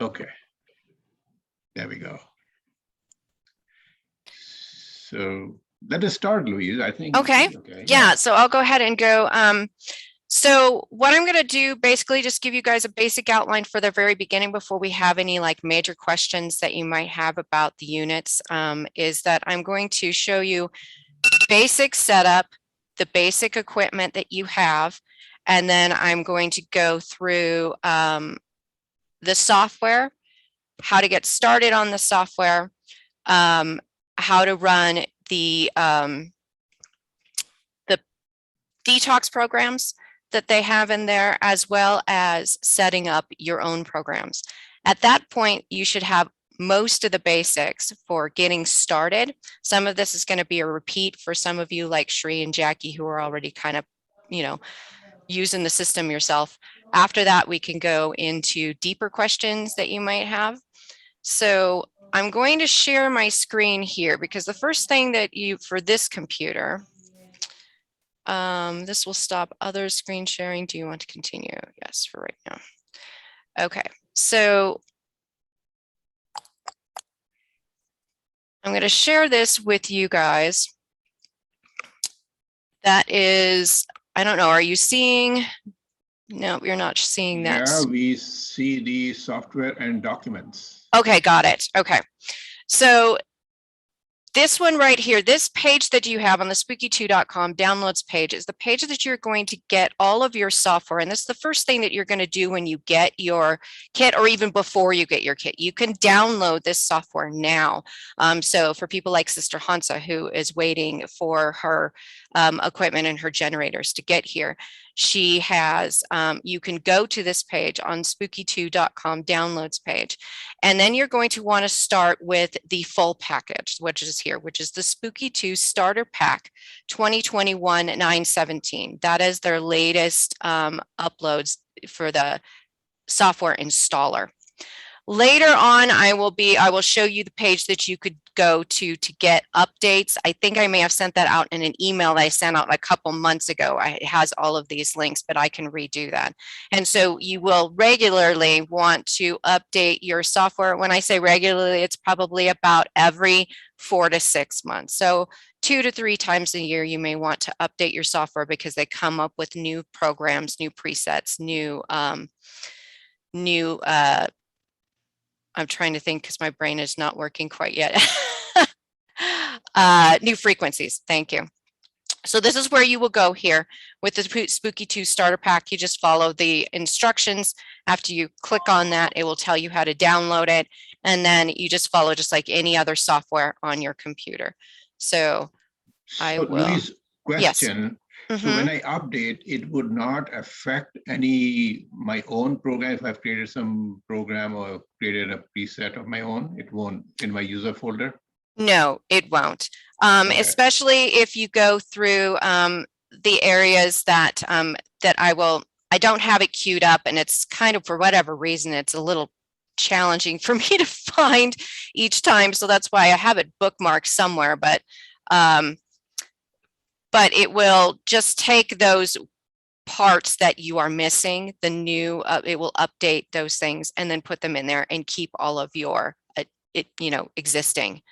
Okay. There we go. So let us start, Louise. I think. Okay. Yeah. So I'll go ahead and go. So what I'm going to do, basically just give you guys a basic outline for the very beginning before we have any like major questions that you might have about the units, is that I'm going to show you basic setup, the basic equipment that you have, and then I'm going to go through the software, how to get started on the software, how to run the detox programs that they have in there, as well as setting up your own programs. At that point, you should have most of the basics for getting started. Some of this is going to be a repeat for some of you like Shree and Jackie, who are already kind of, you know, using the system yourself. After that, we can go into deeper questions that you might have. So I'm going to share my screen here because the first thing that you, for this computer, this will stop other screen sharing. Do you want to continue? Yes, for right now. Okay, so I'm going to share this with you guys. That is, I don't know, are you seeing? No, you're not seeing that. Yeah, we see the software and documents. Okay, got it. Okay, so this one right here, this page that you have on the spooky2.com downloads page is the page that you're going to get all of your software. And this is the first thing that you're going to do when you get your kit, or even before you get your kit. You can download this software now. So for people like Sister Hansa, who is waiting for her equipment and her generators to get here, she has, you can go to this page on spooky2.com downloads page. And then you're going to want to start with the full package, which is here, which is the Spooky2 Starter Pack 2021-917. That is their latest uploads for the software installer. Later on, I will show you the page that you could go to get updates. I think I may have sent that out in an email that I sent out a couple months ago. It has all of these links, but I can redo that. And so you will regularly want to update your software. When I say regularly, it's probably about every 4 to 6 months. So 2 to 3 times a year, you may want to update your software because they come up with new programs, new presets, I'm trying to think because my brain is not working quite yet. New frequencies. Thank you. So this is where you will go here with the Spooky2 Starter Pack. You just follow the instructions. After you click on that, it will tell you how to download it. And then you just follow just like any other software on your computer. So I will. Louise, question. Yes. So when I update, it would not affect my own program. If I've created some program or created a preset of my own, it won't in my user folder? No, it won't. Okay. Especially if you go through the areas that I don't have it queued up, and it's kind of, for whatever reason, it's a little challenging for me to find each time. So that's why I have it bookmarked somewhere, but it will just take those parts that you are missing, the new, it will update those things and then put them in there and keep all of your, existing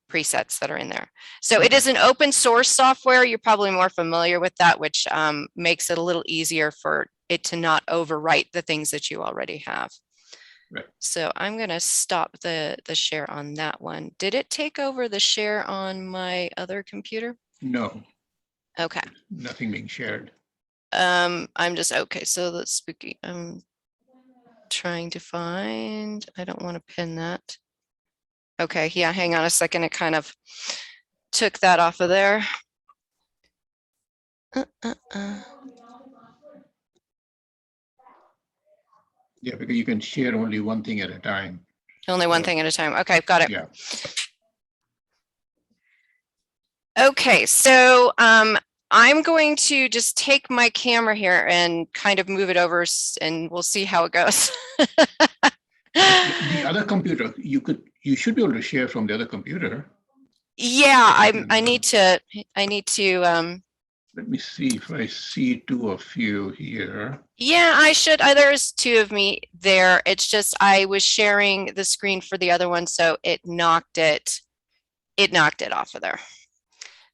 presets that are in there. So it is an open source software. You're probably more familiar with that, which makes it a little easier for it to not overwrite the things that you already have. Right. So I'm going to stop the share on that one. Did it take over the share on my other computer? No. Okay. Nothing being shared. I'm just, okay, so that's spooky. I'm trying to find, I don't want to pin that. Okay, yeah, hang on a second. It kind of took that off of there. Yeah, because you can share only one thing at a time. Only one thing at a time. Okay, got it. Yeah. Okay, so I'm going to just take my camera here and kind of move it over, and we'll see how it goes. The other computer, you should be able to share from the other computer. Yeah, I need to Let me see if I see two of you here. Yeah, I should. There's two of me there. It's just I was sharing the screen for the other one, so it knocked it off of there.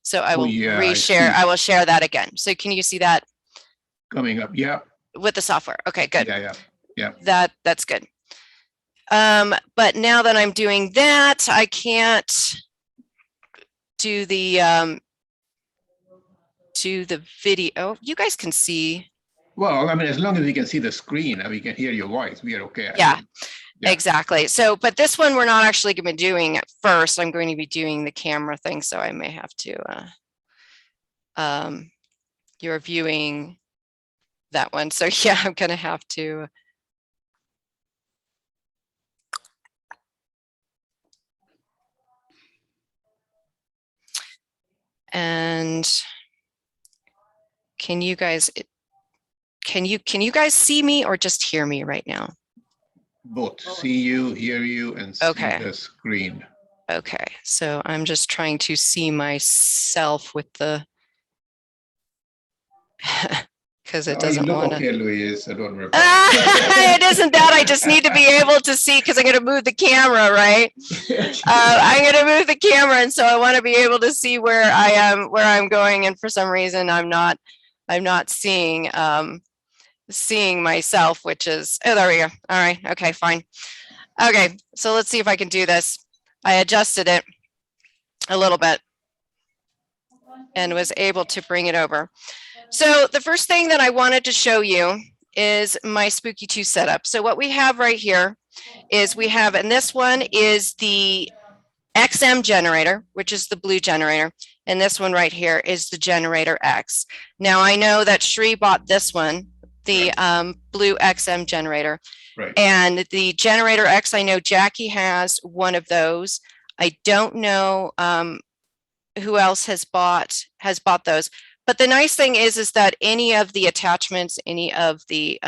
So I Oh, will yeah, I reshare. see. I will share that again. So can you see that Coming up. Yeah. with the software? Okay, good. Yeah. That's good. But now that I'm doing that, I can't do the video. You guys can see. Well, I mean, as long as we can see the screen and we can hear your voice, we are okay. Yeah. Exactly. So, but this one we're not actually going to be doing at first. I'm going to be doing the camera thing, so I may have to. You're viewing that one, so yeah, I'm going to have to. And can you guys see me or just hear me right now? Both see you, hear you, and see the screen. Okay, so I'm just trying to see myself with the because it doesn't want to. Okay, Louise, so don't worry. It isn't that. I just need to be able to see because I'm going to move the camera, right? I'm going to move the camera, and so I want to be able to see where I am, where I'm going. And for some reason, I'm not seeing seeing myself, which is there we go. All right, okay, fine. Okay, so let's see if I can do this. I adjusted it a little bit and was able to bring it over. So the first thing that I wanted to show you is my Spooky2 setup. So what we have right here is we have, and this one is the XM generator, which is the blue generator. And this one right here is the generator X. Now I know that Shri bought this one, the blue XM generator. Right. And the generator X, I know Jackie has one of those. I don't know who else has bought those. But the nice thing is that any of the attachments, any of the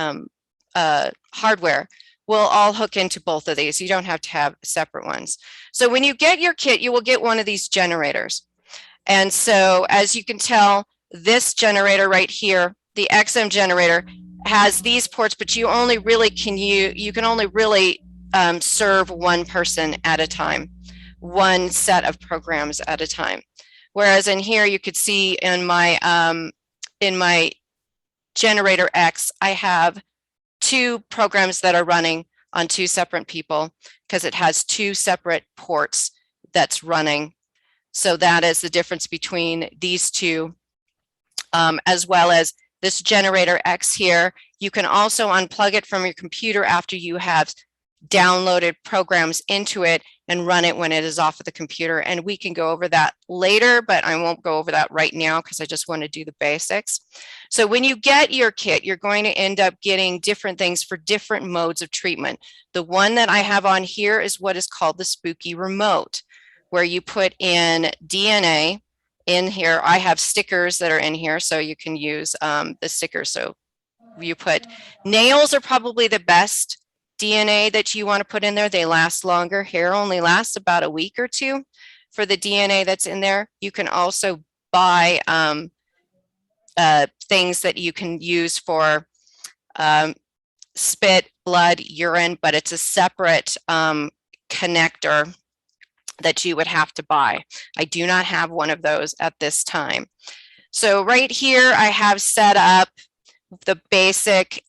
hardware will all hook into both of these. You don't have to have separate ones. So when you get your kit, you will get one of these generators. And so as you can tell, this generator right here, the XM generator, has these ports, but you only really you can only really serve one person at a time, one set of programs at a time. Whereas in here, you could see in my generator X, I have two programs that are running on two separate people because it has two separate ports that's running. So that is the difference between these two, as well as this generator X here. You can also unplug it from your computer after you have downloaded programs into it and run it when it is off of the computer. And we can go over that later, but I won't go over that right now because I just want to do the basics. So when you get your kit, you're going to end up getting different things for different modes of treatment. The one that I have on here is what is called the Spooky Remote, where you put in DNA in here. I have stickers that are in here, so you can use the stickers. So you put nails are probably the best DNA that you want to put in there. They last longer. Hair only lasts about a week or two for the DNA that's in there. You can also buy things that you can use for spit, blood, urine, but it's a separate connector that you would have to buy. I do not have one of those at this time. So right here, I have set up the basic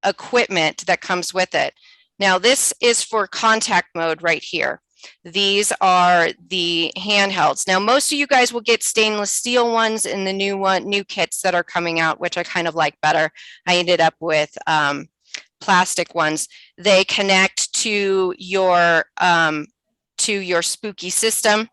equipment that comes with it. Now this is for contact mode right here. These are the handhelds. Now most of you guys will get stainless steel ones in the new kits that are coming out, which I kind of like better. I ended up with plastic ones. They connect to your Spooky system.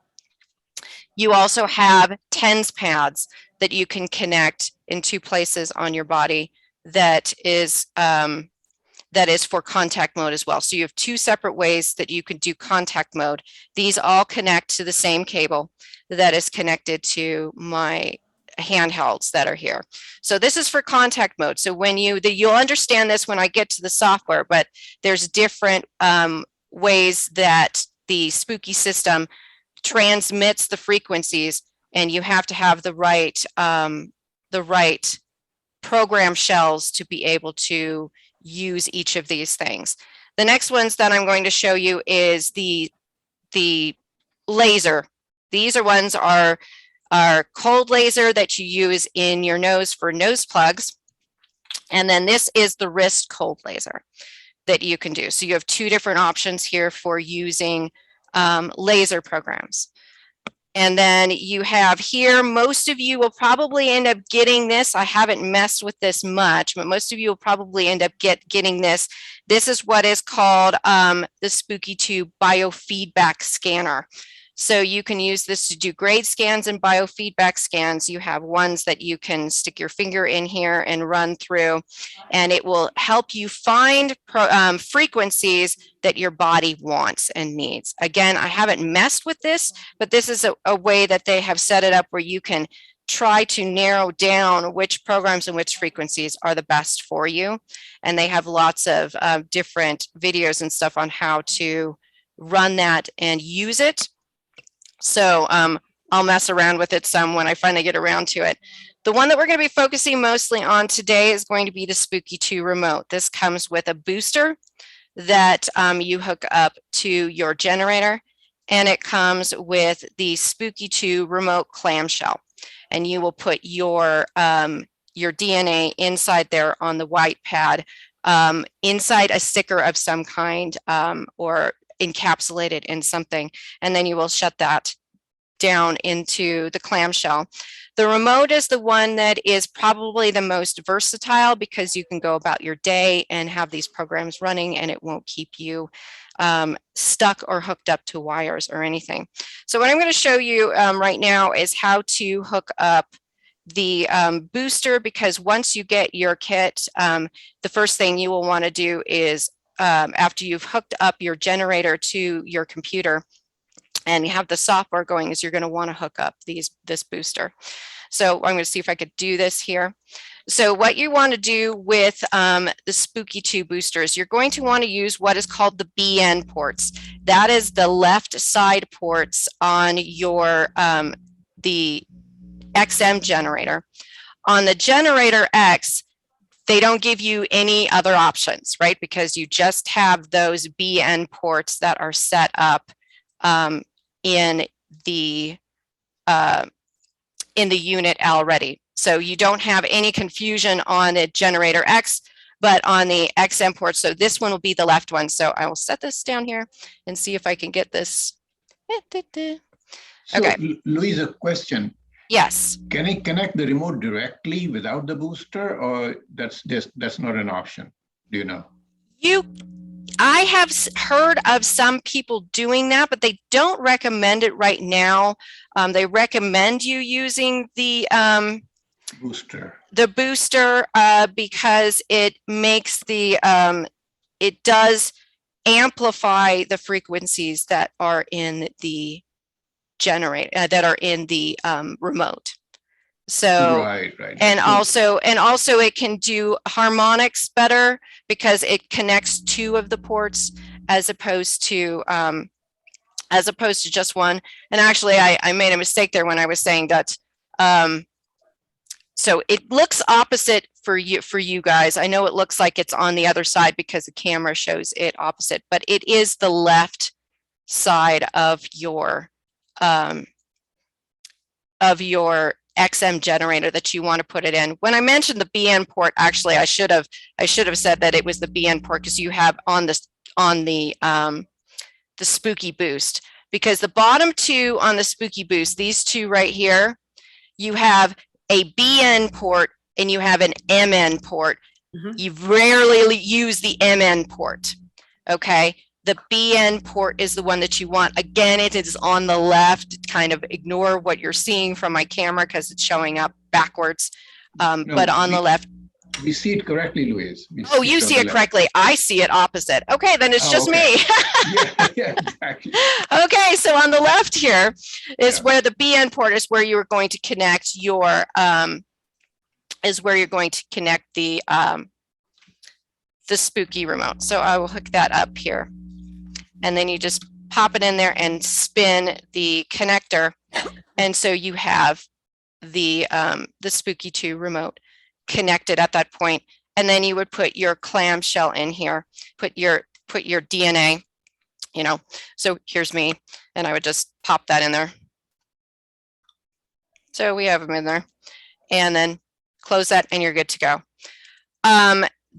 You also have TENS pads that you can connect in two places on your body that is for contact mode as well. So you have two separate ways that you can do contact mode. These all connect to the same cable that is connected to my handhelds that are here. So this is for contact mode. So when you'll understand this when I get to the software, but there's different ways that the Spooky system transmits the frequencies, and you have to have the right the right program shells to be able to use each of these things. The next ones that I'm going to show you is the laser. These are ones are cold laser that you use in your nose for nose plugs. And then this is the wrist cold laser that you can do. So you have two different options here for using laser programs. And then you have here, most of you will probably end up getting this. I haven't messed with this much, but most of you will probably end up getting this. This is what is called the Spooky2 biofeedback scanner. So you can use this to do grade scans and biofeedback scans. You have ones that you can stick your finger in here and run through, and it will help you find frequencies that your body wants and needs. Again, I haven't messed with this, but this is a way that they have set it up where you can try to narrow down which programs and which frequencies are the best for you. And they have lots of different videos and stuff on how to run that and use it. So I'll mess around with it some when I finally get around to it. The one that we're going to be focusing mostly on today is going to be the Spooky2 remote. This comes with a booster that you hook up to your generator, and it comes with the Spooky2 remote clamshell. And you will put your DNA inside there on the white pad, inside a sticker of some kind, or encapsulated in something, and then you will shut that down into the clamshell. The remote is the one that is probably the most versatile because you can go about your day and have these programs running and it won't keep you stuck or hooked up to wires or anything. So what I'm going to show you right now is how to hook up the booster, because once you get your kit, the first thing you will want to do is after you've hooked up your generator to your computer and you have the software going, is you're going to want to hook up this booster. So I'm going to see if I could do this here. So what you want to do with the Spooky2 boosters, you're going to want to use what is called the BN ports. That is the left side ports on your the XM generator. On the generator X, they don't give you any other options, right? Because you just have those BN ports that are set up in the unit already. So you don't have any confusion on a generator X, but on the XM port. So this one will be the left one. So I will set this down here and see if I can get this. So, okay. Louise, a question. Yes. Can I connect the remote directly without the booster, or that's not an option? Do you know? I have heard of some people doing that, but they don't recommend it right now. They recommend you using the booster. Because it makes it does amplify the frequencies that are in the generator, that are in the remote. So right. And also it can do harmonics better because it connects two of the ports as opposed to just one. And actually I made a mistake there when I was saying that. So it looks opposite for you guys. I know it looks like it's on the other side because the camera shows it opposite, but it is the left side of your XM generator that you want to put it in. When I mentioned the BN port, actually I should have said that it was the BN port because you have on the Spooky Boost, because the bottom two on the Spooky Boost, these two right here, you have a BN port and you have an MN port. Mm-hmm. You rarely use the MN port. Okay. The BN port is the one that you want. Again, it is on the left. Kind of ignore what you're seeing from my camera because it's showing up backwards. But on the left. We see it correctly, Louise. You see it correctly. I see it opposite. Okay, then it's just me. yeah, exactly. Okay, so on the left here is where the BN port is, where you're going to connect your the Spooky remote. So I will hook that up here. And then you just pop it in there and spin the connector. And so you have Spooky2 remote connected at that point, and then you would put your clamshell in here, put your DNA, you know. So here's me, and I would just pop that in there. So we have them in there, and then close that, and you're good to go.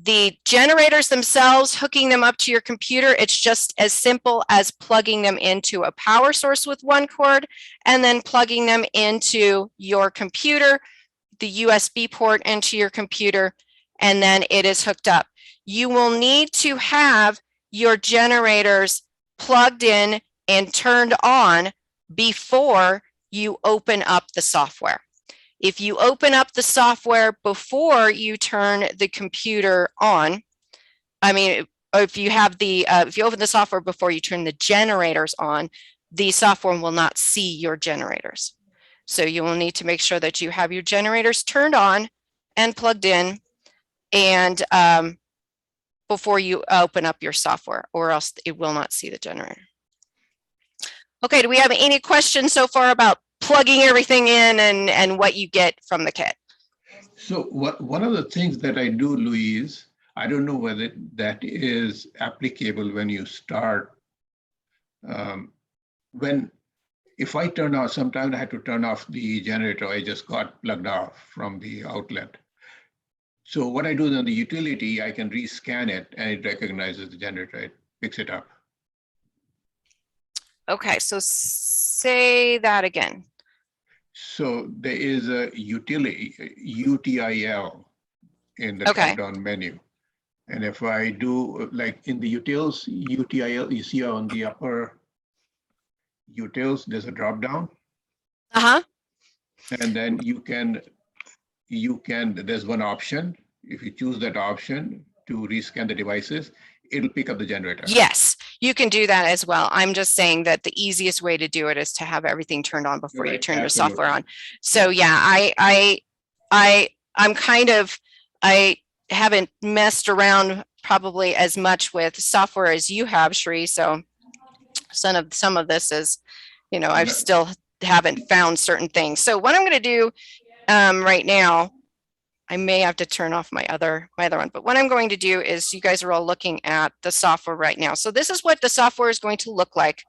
The generators themselves, hooking them up to your computer, it's just as simple as plugging them into a power source with one cord and then plugging them into your computer, the USB port into your computer, and then it is hooked up. You will need to have your generators plugged in and turned on before you open up the software. If you open up the software before you turn the computer on, I mean, if you have the, if you open the software before you turn the generators on, the software will not see your generators. So you will need to make sure that you have your generators turned on and plugged in, and before you open up your software, or else it will not see the generator. Okay, do we have any questions so far about plugging everything in and what you get from the kit? So one of the things that I do, Louise, I don't know whether that is applicable when you start. If I turn off, sometimes I had to turn off the generator. I just got plugged off from the outlet. So what I do is on the utility, I can rescan it and it recognizes the generator. It picks it up. Okay, so say that again. So there is a utility, UTIL, in the drop-down menu. And if I do, like in the utils, UTIL, you see on the upper utils, there's a drop-down. Uh-huh. And then there's one option. If you choose that option to rescan the devices, it'll pick up the generator. Yes, you can do that as well. I'm just saying that the easiest way to do it is to have everything turned on before you turn your software on. So yeah, I'm kind of, I haven't messed around probably as much with software as you have, Shri. So some of this is, you know, I still haven't found certain things. So what I'm going to do right now, I may have to turn off my other one, but what I'm going to do is, you guys are all looking at the software right now. So this is what the software is going to look like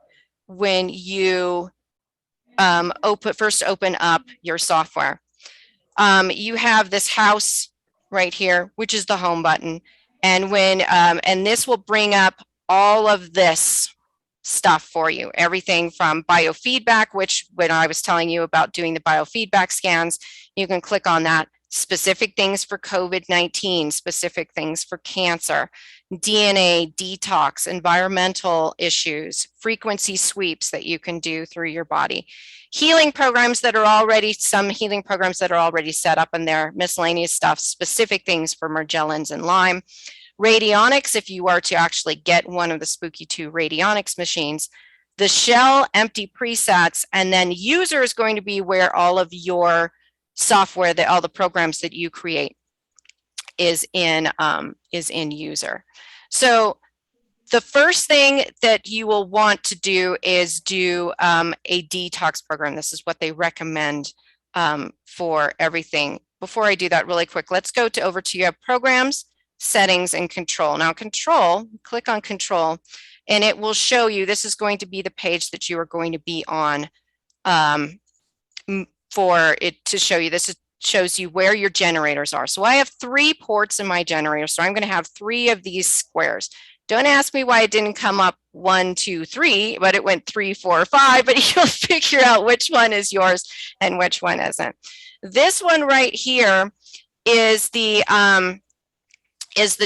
when you first open up your software. You have this house right here, which is the home button. And and this will bring up all of this stuff for you, everything from biofeedback, which when I was telling you about doing the biofeedback scans, you can click on that. Specific things for COVID-19, specific things for cancer, DNA detox, environmental issues, frequency sweeps that you can do through your body, healing programs that are already, some healing programs that are already set up in there, miscellaneous stuff, specific things for Morgellons and Lyme, radionics, if you are to actually get one of the Spooky2 radionics machines, the shell empty presets, and then user is going to be where all of your software, that all the programs that you create is in user. So the first thing that you will want to do is do a detox program. This is what they recommend for everything. Before I do that really quick, let's go over to your programs, settings, and control. Now control, click on control, and it will show you, this is going to be the page that you are going to be on for it to show you. This shows you where your generators are. So I have 3 ports in my generator. So I'm going to have 3 of these squares. Don't ask me why it didn't come up 1, 2, 3, but it went 3, 4, 5, but you'll figure out which one is yours and which one isn't. This one right here is the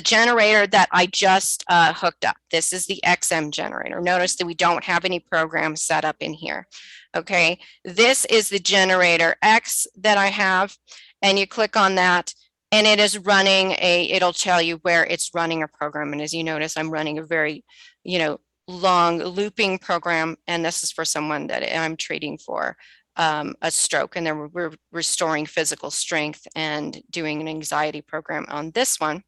generator that I just hooked up. This is the XM generator. Notice that we don't have any programs set up in here. Okay, this is the generator X that I have, and you click on that, and it is running it'll tell you where it's running a program. And as you notice, I'm running a very, long looping program, and this is for someone that I'm treating for a stroke, and then we're restoring physical strength and doing an anxiety program on this one.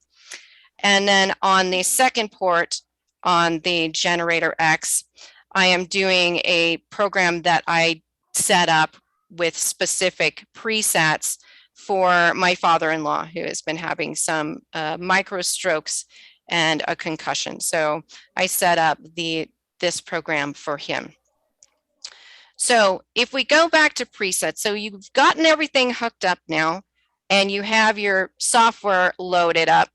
And then on the second port, on the generator X, I am doing a program that I set up with specific presets for my father-in-law, who has been having some micro strokes and a concussion. So I set up this program for him. So if we go back to presets, so you've gotten everything hooked up now and you have your software loaded up,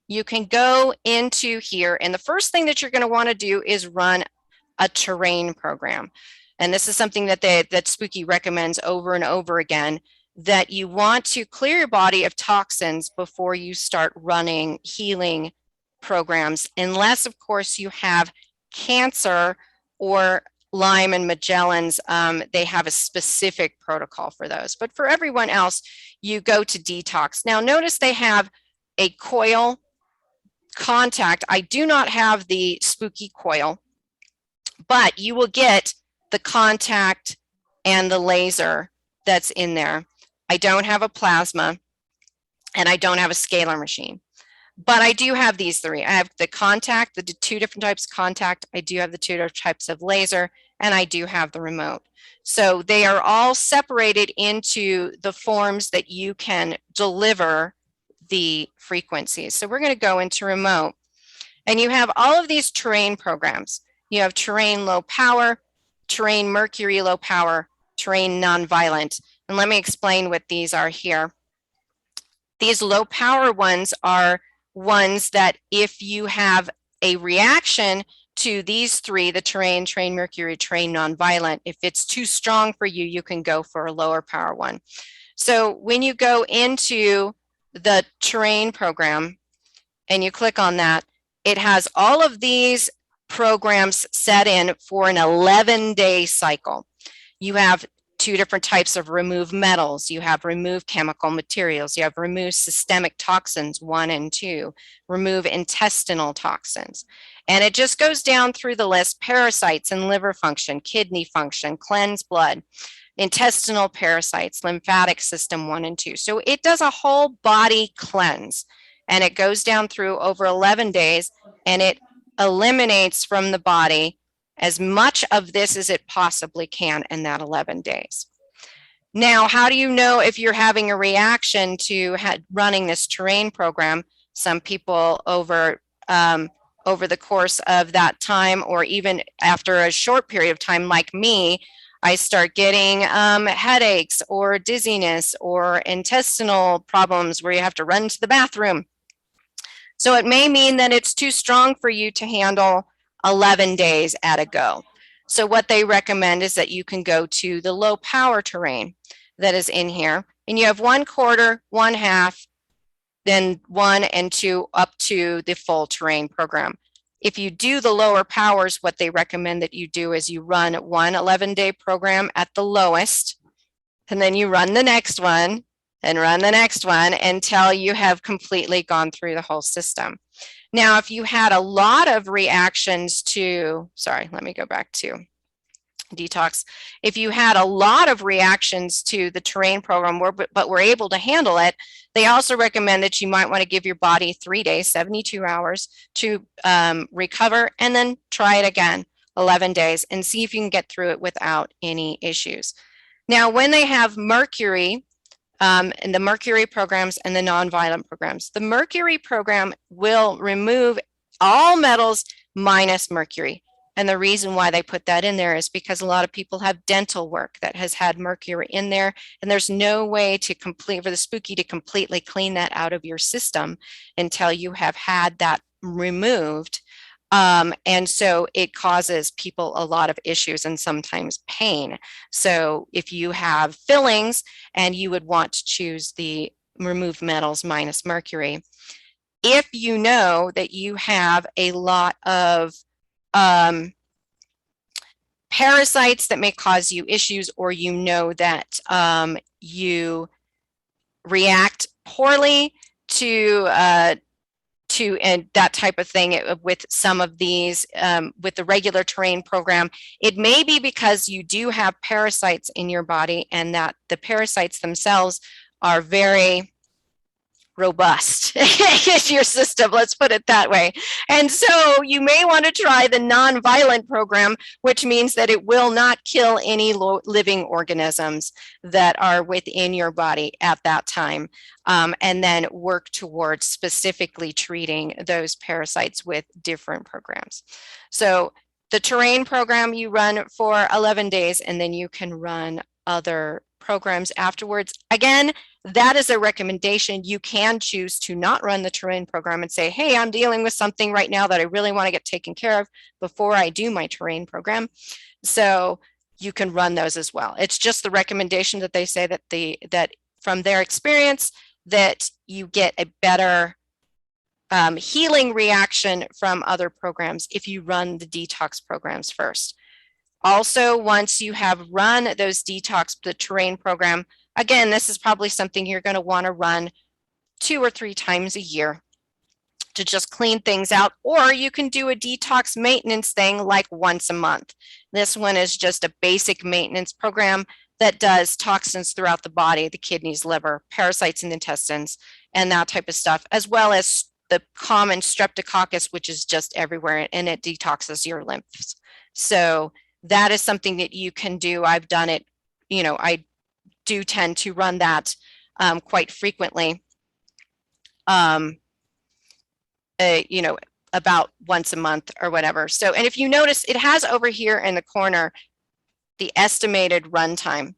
you can go into here, and the first thing that you're going to want to do is run a terrain program. And this is something that Spooky recommends over and over again, that you want to clear your body of toxins before you start running healing programs, unless of course you have cancer or Lyme and Magellan's. They have a specific protocol for those, but for everyone else, you go to detox. Now notice they have a coil contact. I do not have the Spooky coil, but you will get the contact and the laser that's in there. I don't have a plasma and I don't have a scalar machine, but I do have these three. I have the contact, the two different types of contact. I do have the two different types of laser, and I do have the remote. So they are all separated into the forms that you can deliver the frequencies. So we're going to go into remote, and you have all of these terrain programs. You have terrain low power, terrain mercury low power, terrain non-violent. And let me explain what these are here. These low power ones are ones that if you have a reaction to these three, the terrain, terrain mercury, terrain non-violent, if it's too strong for you, you can go for a lower power one. So when you go into the terrain program and you click on that, it has all of these programs set in for an 11-day cycle. You have two different types of remove metals. You have remove chemical materials. You have remove systemic toxins 1 and 2, remove intestinal toxins. And it just goes down through the list: parasites and liver function, kidney function, cleanse blood, intestinal parasites, lymphatic system 1 and 2. So it does a whole body cleanse, and it goes down through over 11 days, and it eliminates from the body as much of this as it possibly can in that 11 days. Now, how do you know if you're having a reaction to running this terrain program? Some people over the course of that time, or even after a short period of time, like me, I start getting headaches or dizziness or intestinal problems where you have to run to the bathroom. So it may mean that it's too strong for you to handle 11 days at a go. So what they recommend is that you can go to the low power terrain that is in here, and you have 1/4, 1/2, then 1 and 2 up to the full terrain program. If you do the lower powers, what they recommend that you do is you run one 11-day program at the lowest, and then you run the next one and run the next one until you have completely gone through the whole system. Now, if you had a lot of reactions to, sorry, let me go back to detox. If you had a lot of reactions to the terrain program, but were able to handle it, they also recommend that you might want to give your body 3 days, 72 hours to recover, and then try it again, 11 days, and see if you can get through it without any issues. Now, when they have mercury, and the mercury programs and the non-violent programs, the mercury program will remove all metals minus mercury. And the reason why they put that in there is because a lot of people have dental work that has had mercury in there, and there's no way to for the Spooky to completely clean that out of your system until you have had that removed. And so it causes people a lot of issues and sometimes pain. So if you have fillings and you would want to choose the removed metals minus mercury, if you know that you have a lot of parasites that may cause you issues, or you know that you react poorly to and that type of thing with some of these, with the regular terrain program, it may be because you do have parasites in your body, and that the parasites themselves are very robust in your system, let's put it that way. And so you may want to try the non-violent program, which means that it will not kill any living organisms that are within your body at that time, and then work towards specifically treating those parasites with different programs. So the terrain program you run for 11 days, and then you can run other programs afterwards. Again, that is a recommendation. You can choose to not run the terrain program and say, hey, I'm dealing with something right now that I really want to get taken care of before I do my terrain program. So you can run those as well. It's just the recommendation that they say that that from their experience that you get a better healing reaction from other programs if you run the detox programs first. Also, once you have run those detox, the terrain program, again, this is probably something you're going to want to run 2 or 3 times a year to just clean things out, or you can do a detox maintenance thing like once a month. This one is just a basic maintenance program that does toxins throughout the body, the kidneys, liver, parasites in the intestines, and that type of stuff, as well as the common streptococcus, which is just everywhere, and it detoxes your lymphs. So that is something that you can do. I've done it, you know, I do tend to run that quite frequently, you know, about once a month or whatever. So, and if you notice, it has over here in the corner, the estimated runtime.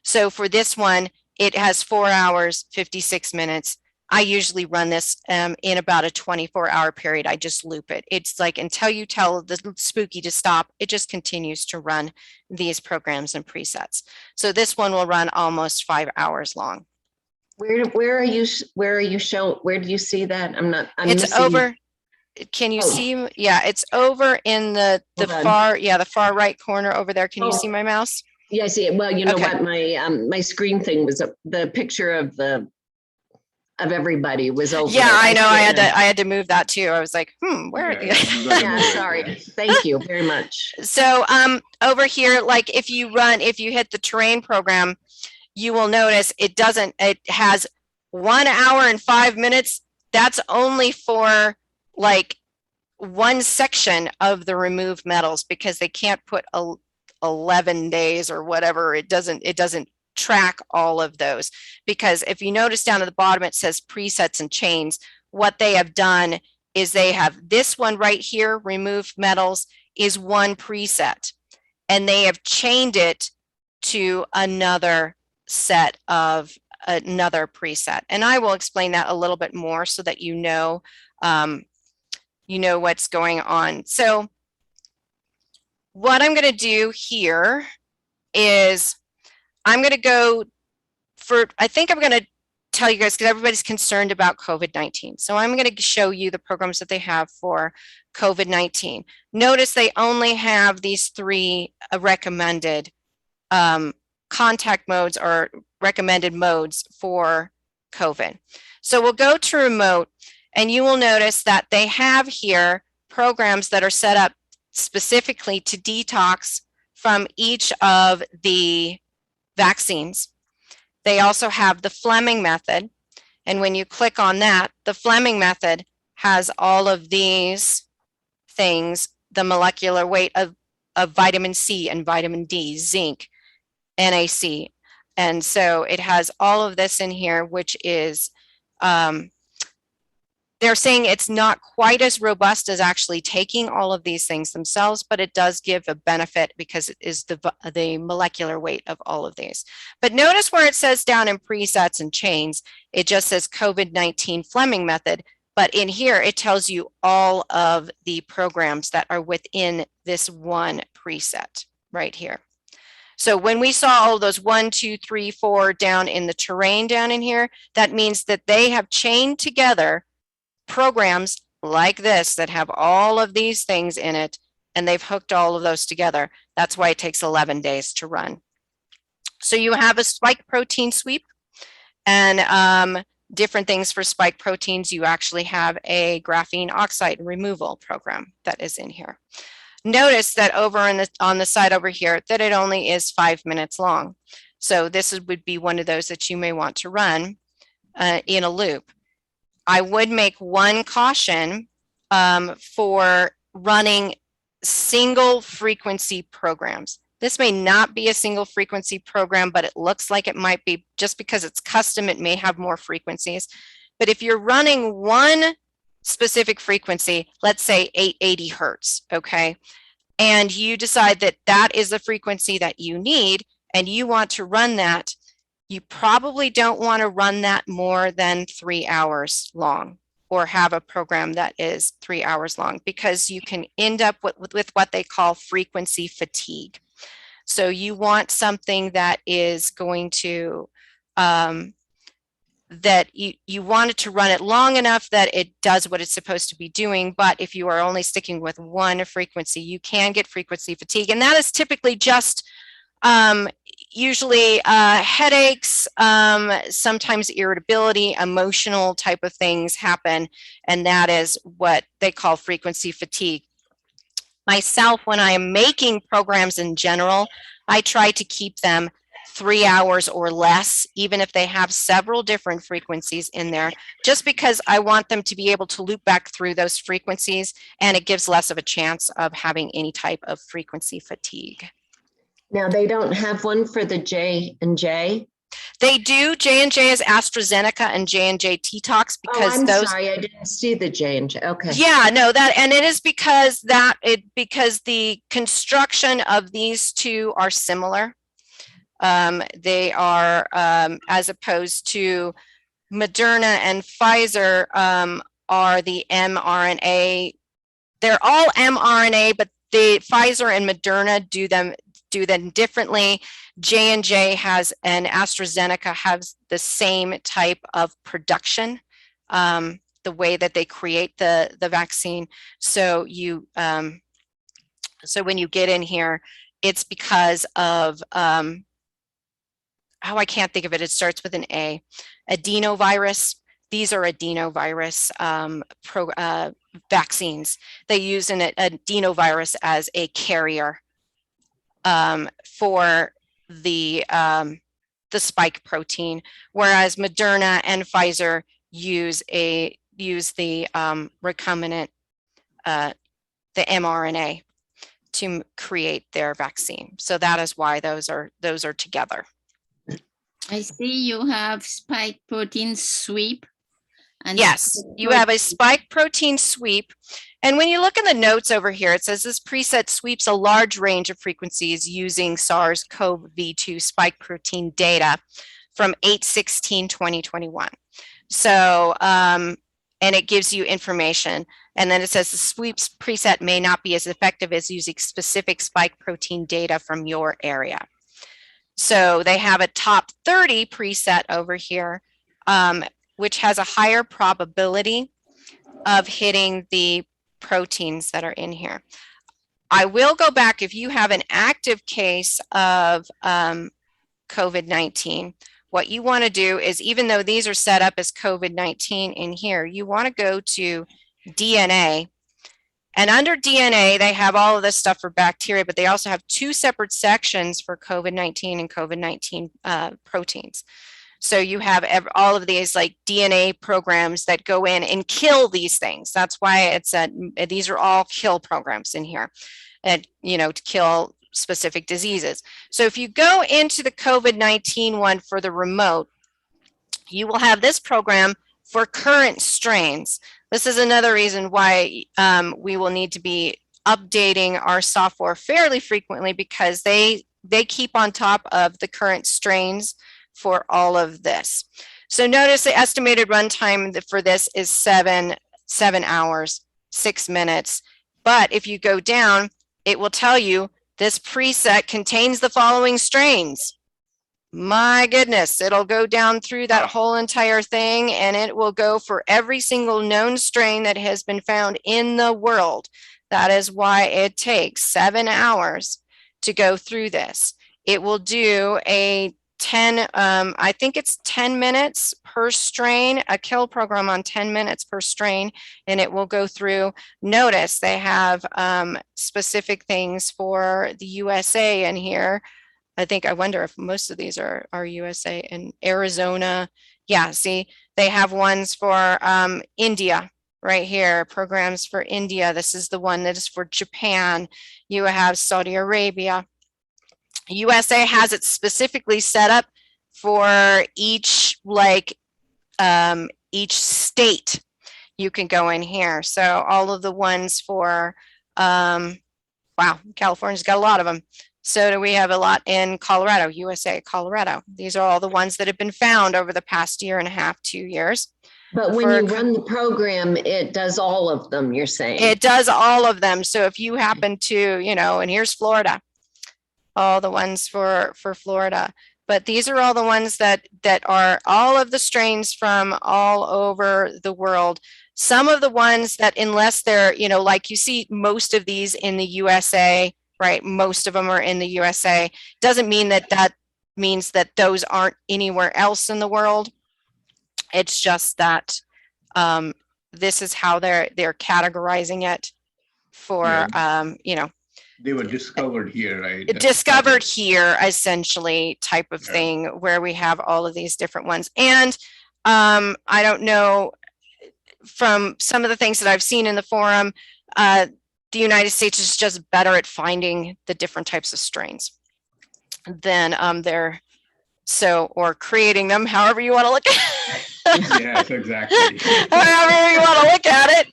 So for this one, it has 4 hours, 56 minutes. I usually run this in about a 24-hour period. I just loop it. It's like until you tell the Spooky to stop, it just continues to run these programs and presets. So this one will run almost 5 hours long. Where are you show? Where do you see that? It's missing. Over. Can you see? Yeah, it's over in the far, the far right corner over there. Can you see my mouse? Yeah, I see it. Well, you know what, my screen thing was the picture of everybody was over. Yeah, I know. I had to move that too. I was like, where are they? Yeah, sorry. Thank you very much. So over here, like if you hit the terrain program, you will notice it has 1 hour and 5 minutes. That's only for like one section of the removed metals, because they can't put 11 days or whatever. It doesn't track all of those, because if you notice down at the bottom, it says presets and chains. What they have done is they have this one right here, removed metals, is one preset, and they have chained it to another set of another preset. And I will explain that a little bit more so that you know what's going on. So what I'm going to do here is I'm going to go I think I'm going to tell you guys, because everybody's concerned about COVID-19. So I'm going to show you the programs that they have for COVID-19. Notice they only have these 3 recommended contact modes or recommended modes for COVID. So we'll go to remote, and you will notice that they have here programs that are set up specifically to detox from each of the vaccines. They also have the Fleming method. And when you click on that, the Fleming method has all of these things, the molecular weight of vitamin C and vitamin D, zinc, NAC. And so it has all of this in here, which is, they're saying it's not quite as robust as actually taking all of these things themselves, but it does give a benefit because it is the molecular weight of all of these. But notice where it says down in presets and chains, it just says COVID-19 Fleming method. But in here, it tells you all of the programs that are within this one preset right here. So when we saw all those 1, 2, 3, 4 down in the terrain down in here, that means that they have chained together programs like this that have all of these things in it, and they've hooked all of those together. That's why it takes 11 days to run. So you have a spike protein sweep and different things for spike proteins. You actually have a graphene oxide removal program that is in here. Notice that over on the side over here that it only is 5 minutes long. So this would be one of those that you may want to run in a loop. I would make one caution for running single frequency programs. This may not be a single frequency program, but it looks like it might be. Just because it's custom, it may have more frequencies. But if you're running one specific frequency, let's say 880 hertz, okay, and you decide that that is the frequency that you need and you want to run that, you probably don't want to run that more than 3 hours long, or have a program that is 3 hours long, because you can end up with what they call frequency fatigue. So you want something that is going to, that you want it to run it long enough that it does what it's supposed to be doing. But if you are only sticking with one frequency, you can get frequency fatigue. And that is typically just usually headaches, sometimes irritability, emotional type of things happen. And that is what they call frequency fatigue. Myself, when I am making programs in general, I try to keep them 3 hours or less, even if they have several different frequencies in there, just because I want them to be able to loop back through those frequencies, and it gives less of a chance of having any type of frequency fatigue. Now, they don't have one for the J&J? They do. J&J is AstraZeneca and J&J T-Tox, because sorry, I didn't see the J&J. Okay. Yeah, no, and it is because because the construction of these two are similar. They are, as opposed to Moderna and Pfizer, are the mRNA. They're all mRNA, but the Pfizer and Moderna do them differently. J&J has, and AstraZeneca has the same type of production, the way that they create the vaccine. So you, so when you get in here, it's because of, I can't think of it. It starts with an A. Adenovirus. These are adenovirus vaccines. They use an adenovirus as a carrier for the spike protein, whereas Moderna and Pfizer use the recombinant, the mRNA, to create their vaccine. So that is why those are together. I see you have spike protein sweep. And yes, you have a spike protein sweep. And when you look in the notes over here, it says this preset sweeps a large range of frequencies using SARS-CoV-2 spike protein data from 8/16/2021. So, and it gives you information. And then it says the sweeps preset may not be as effective as using specific spike protein data from your area. So they have a top 30 preset over here, which has a higher probability of hitting the proteins that are in here. I will go back. If you have an active case of COVID-19, what you want to do is, even though these are set up as COVID-19 in here, you want to go to DNA. And under DNA, they have all of this stuff for bacteria, but they also have two separate sections for COVID-19 and COVID-19 proteins. So you have all of these like DNA programs that go in and kill these things. That's why it's these are all kill programs in here, and to kill specific diseases. So if you go into the COVID-19 one for the remote, you will have this program for current strains. This is another reason why we will need to be updating our software fairly frequently, because they keep on top of the current strains for all of this. So notice the estimated runtime for this is 7 hours, 6 minutes. But if you go down, it will tell you this preset contains the following strains. My goodness, it'll go down through that whole entire thing, and it will go for every single known strain that has been found in the world. That is why it takes 7 hours to go through this. It will do a 10, I think it's 10 minutes per strain, a kill program on 10 minutes per strain, and it will go through. Notice they have specific things for the USA in here. I wonder if most of these are USA, and Arizona Yeah, see, they have ones for India right here, programs for India. This is the one that is for Japan. You have Saudi Arabia. USA has it specifically set up for each each state. You can go in here. So all of the ones for, wow, California's got a lot of them. So do we have a lot in Colorado, USA, Colorado. These are all the ones that have been found over the past 1.5 to 2 years. But when you run the program, it does all of them, you're saying? It does all of them. So if you happen to, and here's Florida, all the ones for Florida. But these are all the ones that are all of the strains from all over the world. Some of the ones that, unless they're, like you see most of these in the USA, right? Most of them are in the USA. Doesn't mean that means that those aren't anywhere else in the world. It's just that this is how they're categorizing it for, They were discovered here, right? Discovered here, essentially, type of thing, where we have all of these different ones. And I don't know, from some of the things that I've seen in the forum, the United States is just better at finding the different types of strains than or creating them, however you want to look at it. Yes, exactly. However you want to look at it.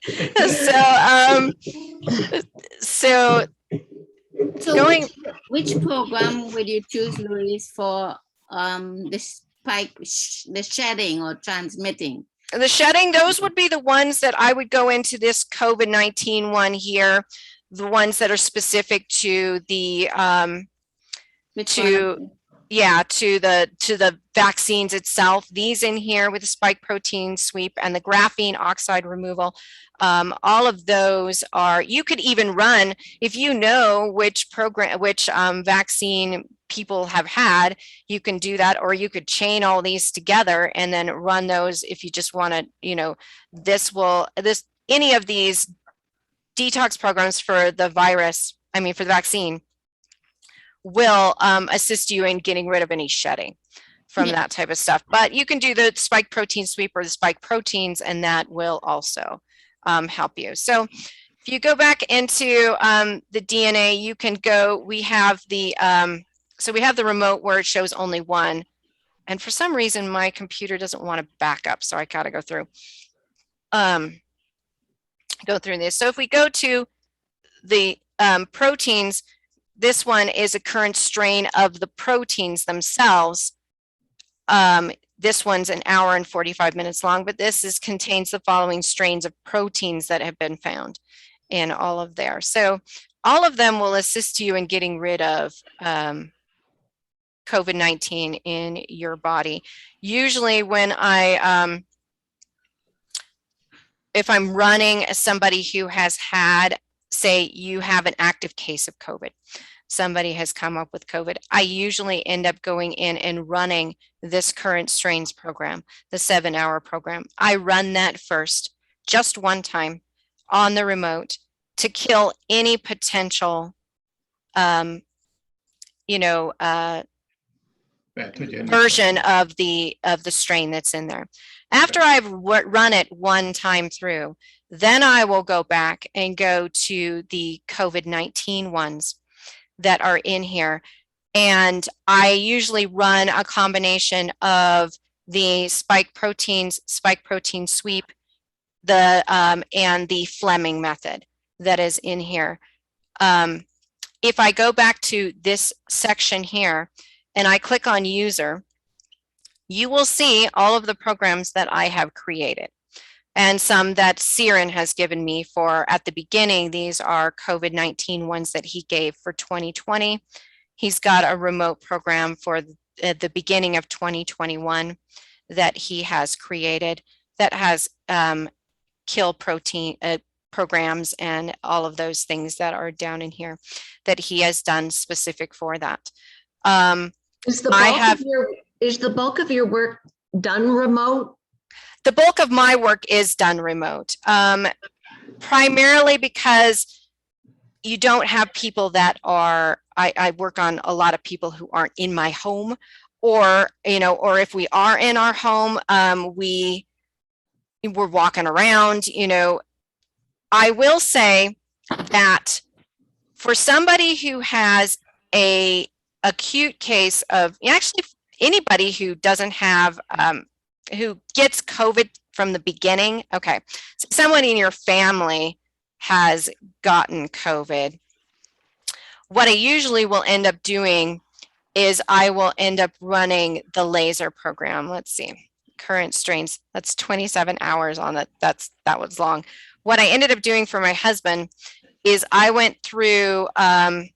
So which program will you choose, Louise, for the spike, the shedding or transmitting? The shedding, those would be the ones that I would go into this COVID-19 one here, the ones that are specific to the to the vaccines itself. These in here with the spike protein sweep and the graphene oxide removal. All of those are, you could even run, if you know which vaccine people have had, you can do that, or you could chain all these together and then run those if you just want to, any of these detox programs for the virus, for the vaccine, will assist you in getting rid of any shedding from that type of stuff. But you can do the spike protein sweep or the spike proteins, and that will also help you. So if you go back into the DNA, you can go, we have the remote where it shows only one. And for some reason, my computer doesn't want to back up. So I got to go through this. So if we go to the proteins, this one is a current strain of the proteins themselves. This one's 1 hour and 45 minutes long, but this contains the following strains of proteins that have been found in all of there. So all of them will assist you in getting rid of COVID-19 in your body. Usually when if I'm running somebody who has had, say you have an active case of COVID, somebody has come up with COVID, I usually end up going in and running this current strains program, the 7-hour program. I run that first, just one time on the remote to kill any potential, version of the strain that's in there. After I've run it one time through, then I will go back and go to the COVID-19 ones that are in here. And I usually run a combination of the spike protein sweep, and the Fleming method that is in here. If I go back to this section here and I click on user, you will see all of the programs that I have created, and some that Siren has given me for at the beginning. These are COVID-19 ones that he gave for 2020. He's got a remote program for the beginning of 2021 that he has created that has kill protein programs and all of those things that are down in here that he has done specific for that. Is the bulk of your work done remote? The bulk of my work is done remote, primarily because you don't have people that are, I work on a lot of people who aren't in my home or, you know, or if we are in our home, we're walking around, you know. I will say that for somebody who has a acute case of, actually anybody who doesn't have, who gets COVID from the beginning, okay, so someone in your family has gotten COVID, what I usually will end up doing is I will end up running the laser program. Let's see, current strains, that's 27 hours on it. That was long. What I ended up doing for my husband is I went through the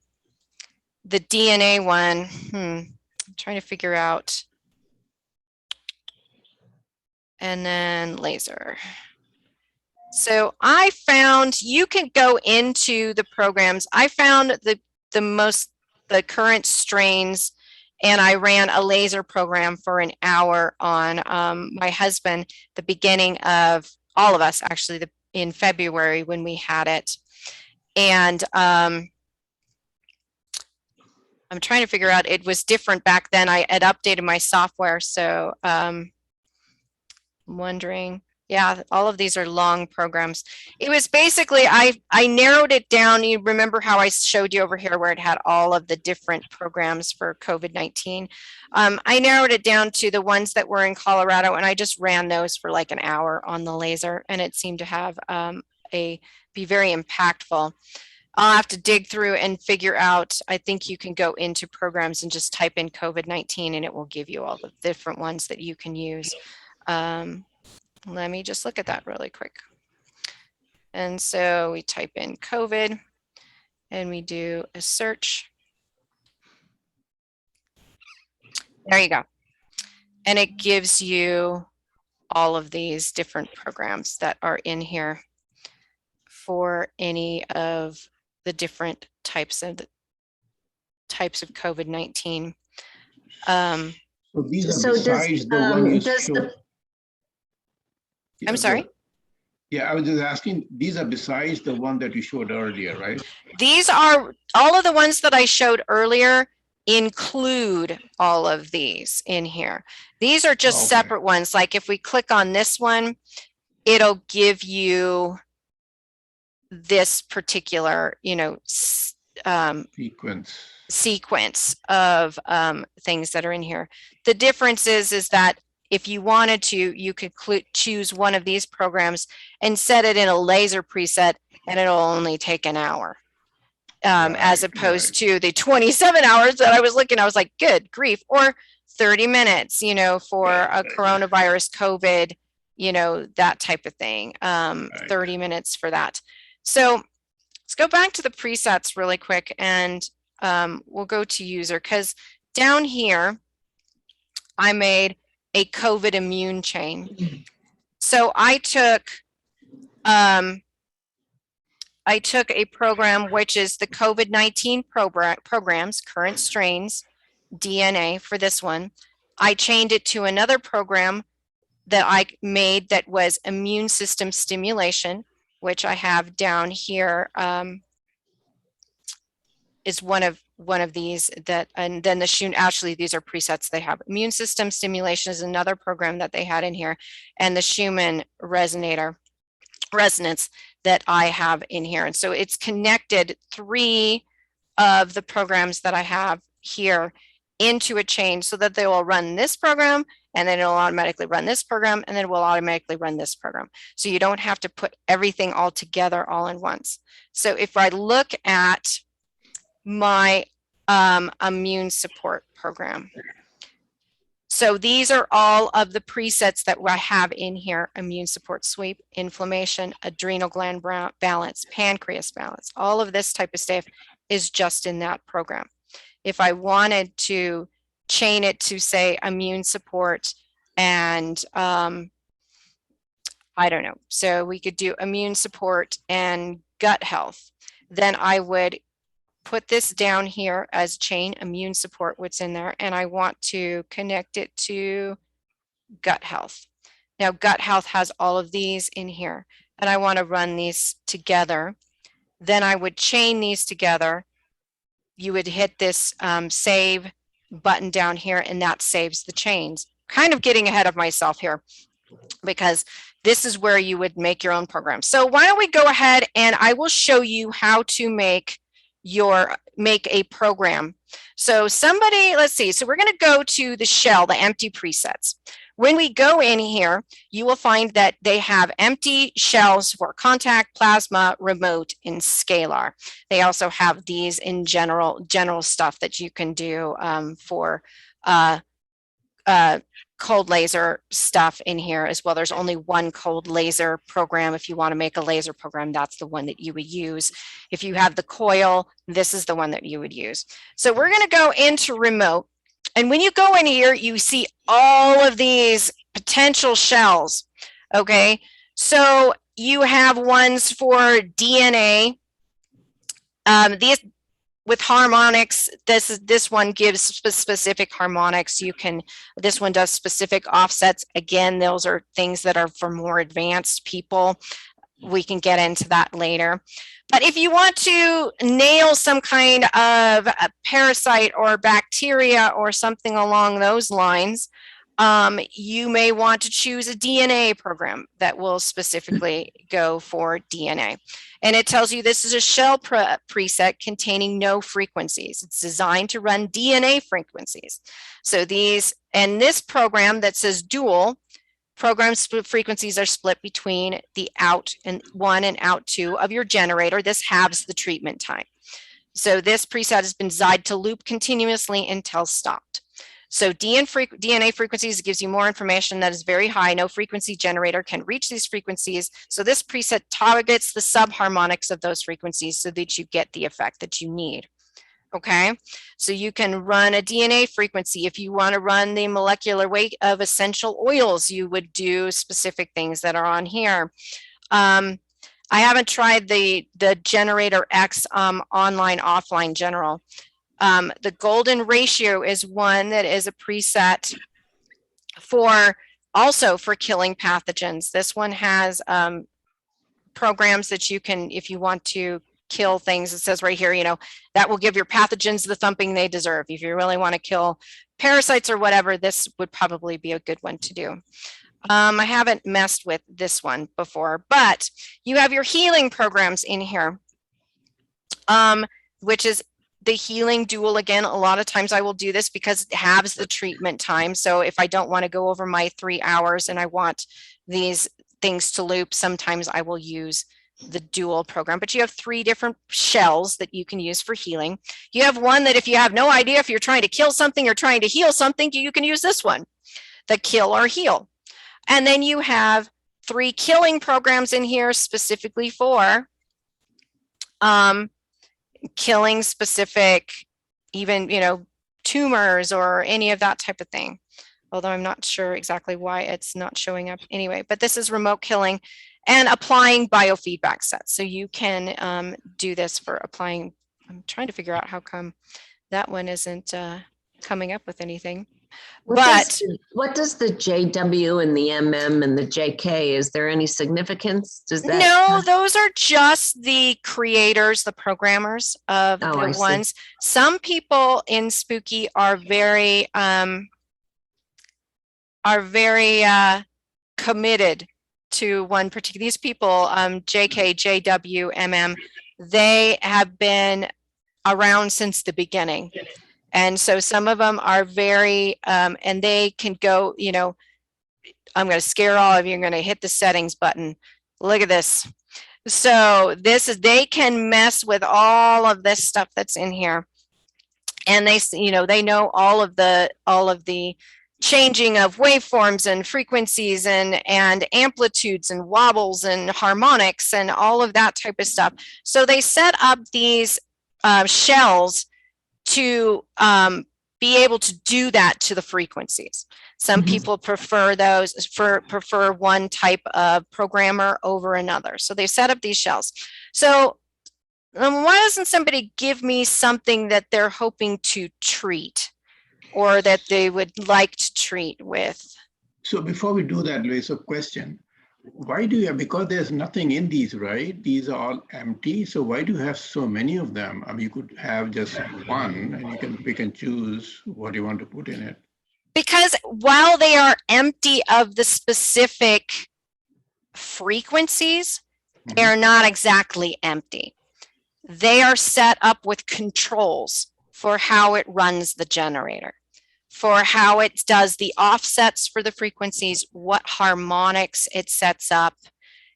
DNA one. I'm trying to figure out. And then laser. So I found, you can go into the programs. I found the current strains, and I ran a laser program for an hour on my husband, the beginning of all of us, actually, in February when we had it. And I'm trying to figure out, it was different back then. I had updated my software. So I'm wondering, yeah, all of these are long programs. It was basically, I narrowed it down. You remember how I showed you over here where it had all of the different programs for COVID-19. I narrowed it down to the ones that were in Colorado, and I just ran those for like an hour on the laser, and it seemed to have be very impactful. I'll have to dig through and figure out. I think you can go into programs and just type in COVID-19 and it will give you all the different ones that you can use. Let me just look at that really quick. And so we type in COVID and we do a search. There you go. And it gives you all of these different programs that are in here for any of the different types of COVID-19. So these are So besides the one you does showed. I'm sorry? Yeah, I was just asking, these are besides the one that you showed earlier, right? These are, all of the ones that I showed earlier include all of these in here. These are just separate ones. Like if we click on this one, it'll give you this particular, you know, sequence of things that are in here. The difference is that if you wanted to, you could choose one of these programs and set it in a laser preset, and it'll only take an hour. As opposed to the 27 hours that I was looking, I was like, good grief, or 30 minutes, you know, for a coronavirus, COVID, you know, that type of thing, 30 minutes for that. So let's go back to the presets really quick, and we'll go to user, because down here, I made a COVID immune chain. So I took a program, which is the COVID-19 programs, current strains, DNA for this one. I chained it to another program that I made that was immune system stimulation, which I have down here, is one of these that, and then the Schumann, actually these are presets they have. Immune system stimulation is another program that they had in here, and the Schumann resonance that I have in here. And so it's connected 3 of the programs that I have here into a chain so that they will run this program, and then it'll automatically run this program, and then it will automatically run this program. So you don't have to put everything all together all in once. So if I look at my immune support program, so these are all of the presets that I have in here: immune support sweep, inflammation, adrenal gland balance, pancreas balance. All of this type of stuff is just in that program. If I wanted to chain it to, say, immune support and I don't know, so we could do immune support and gut health, then I would put this down here as chain immune support, what's in there, and I want to connect it to gut health. Now gut health has all of these in here, and I want to run these together. Then I would chain these together. You would hit this save button down here, and that saves the chains. Kind of getting ahead of myself here, because this is where you would make your own program. So why don't we go ahead and I will show you how to make a program. So let's see, so we're going to go to the shell, the empty presets. When we go in here, you will find that they have empty shells for contact, plasma, remote, and scalar. They also have these in general stuff that you can do for cold laser stuff in here as well. There's only one cold laser program. If you want to make a laser program, that's the one that you would use. If you have the coil, this is the one that you would use. So we're going to go into remote. And when you go in here, you see all of these potential shells. Okay. So you have ones for DNA. These with harmonics, this one gives specific harmonics. This one does specific offsets. Again, those are things that are for more advanced people. We can get into that later. But if you want to nail some kind of a parasite or bacteria or something along those lines, you may want to choose a DNA program that will specifically go for DNA. And it tells you this is a shell preset containing no frequencies. It's designed to run DNA frequencies. So this program that says dual, program frequencies are split between the out and 1 and out 2 of your generator. This halves the treatment time. So this preset has been designed to loop continuously until stopped. So DNA frequencies gives you more information that is very high. No frequency generator can reach these frequencies. So this preset targets the subharmonics of those frequencies so that you get the effect that you need. Okay, so you can run a DNA frequency. If you want to run the molecular weight of essential oils, you would do specific things that are on here. I haven't tried the Generator X online, offline general. The golden ratio is one that is a preset also for killing pathogens. This one has programs that you can, if you want to kill things, it says right here, that will give your pathogens the thumping they deserve. If you really want to kill parasites or whatever, this would probably be a good one to do. I haven't messed with this one before, but you have your healing programs in here, which is the healing dual. Again, a lot of times I will do this because it halves the treatment time. So if I don't want to go over my 3 hours and I want these things to loop, sometimes I will use the dual program. But you have 3 different shells that you can use for healing. You have one that if you have no idea if you're trying to kill something or trying to heal something, you can use this one, the kill or heal. And then you have 3 killing programs in here specifically for killing specific, even, tumors or any of that type of thing. Although I'm not sure exactly why it's not showing up anyway, but this is remote killing and applying biofeedback sets. So you can do this for applying. I'm trying to figure out how come that one isn't coming up with anything. What does the JW and the MM and the JK, is there any significance? No, those are just the creators, the programmers of the ones. Some people in Spooky are very committed to one particular. These people, JK, JW, MM, they have been around since the beginning. And so some of them are very, and they can go, I'm going to scare all of you. I'm going to hit the settings button. Look at this. So they can mess with all of this stuff that's in here. And they know all of the changing of waveforms and frequencies and amplitudes and wobbles and harmonics and all of that type of stuff. So they set up these shells to be able to do that to the frequencies. Some people prefer prefer one type of programmer over another. So they set up these shells. So why doesn't somebody give me something that they're hoping to treat or that they would like to treat with? So before we do that, Louise, a question. why do you, because there's nothing in these, right? These are all empty. So why do you have so many of them? I mean, you could have just one and you can pick and choose what you want to put in it. Because while they are empty of the specific frequencies, they are not exactly empty. They are set up with controls for how it runs the generator, for how it does the offsets for the frequencies, what harmonics it sets up.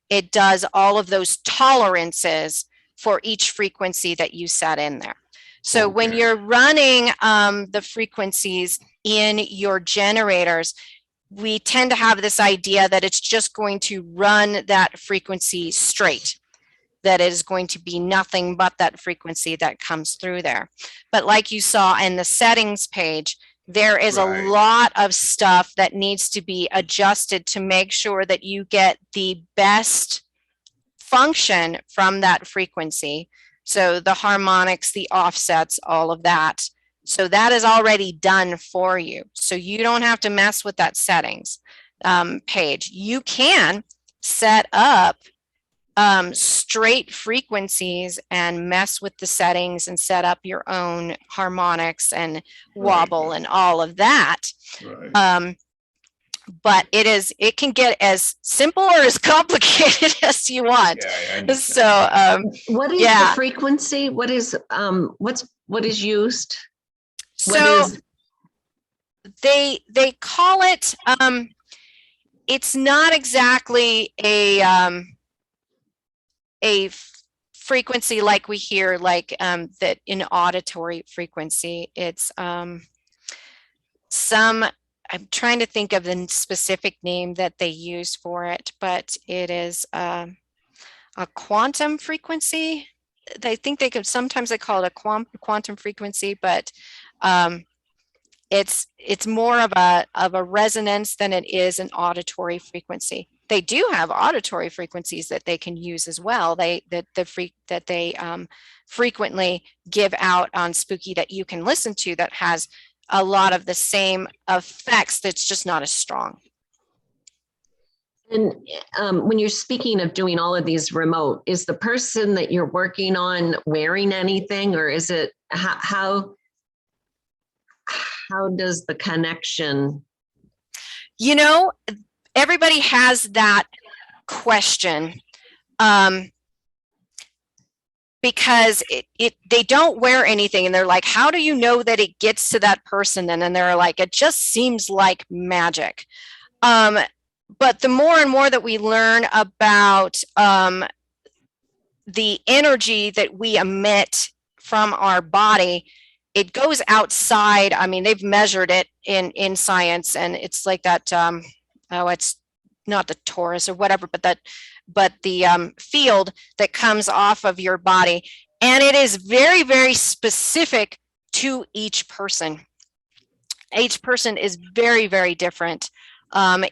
It does all of those tolerances for each frequency that you set in there. So when you're running the frequencies in your generators, we tend to have this idea that it's just going to run that frequency straight, that it is going to be nothing but that frequency that comes through there. But like you saw in the settings page, there is a lot of stuff that needs to be adjusted to make sure that you get the best function from that frequency. So the harmonics, the offsets, all of that. So that is already done for you. So you don't have to mess with that settings page. You can set up straight frequencies and mess with the settings and set up your own harmonics and wobble and all of that. But it can get as simple or as complicated as you want. So what is the frequency? What is what is used? So they call it it's not exactly a frequency like we hear, like that in auditory frequency. It's I'm trying to think of the specific name that they use for it, but it is a quantum frequency. I think they could sometimes they call it a quantum frequency, but it's more of a resonance than it is an auditory frequency. They do have auditory frequencies that they can use as well. They frequently give out on Spooky that you can listen to that has a lot of the same effects. That's just not as strong. And when you're speaking of doing all of these remote, is the person that you're working on wearing anything, or is it how does the connection? You know, everybody has that question because they don't wear anything and they're like, how do you know that it gets to that person? And then they're like, it just seems like magic. But the more and more that we learn about the energy that we emit from our body, it goes outside. I mean, they've measured it in science, and it's like that. It's not the torus or whatever, but the field that comes off of your body, and it is very, very specific to each person. Each person is very, very different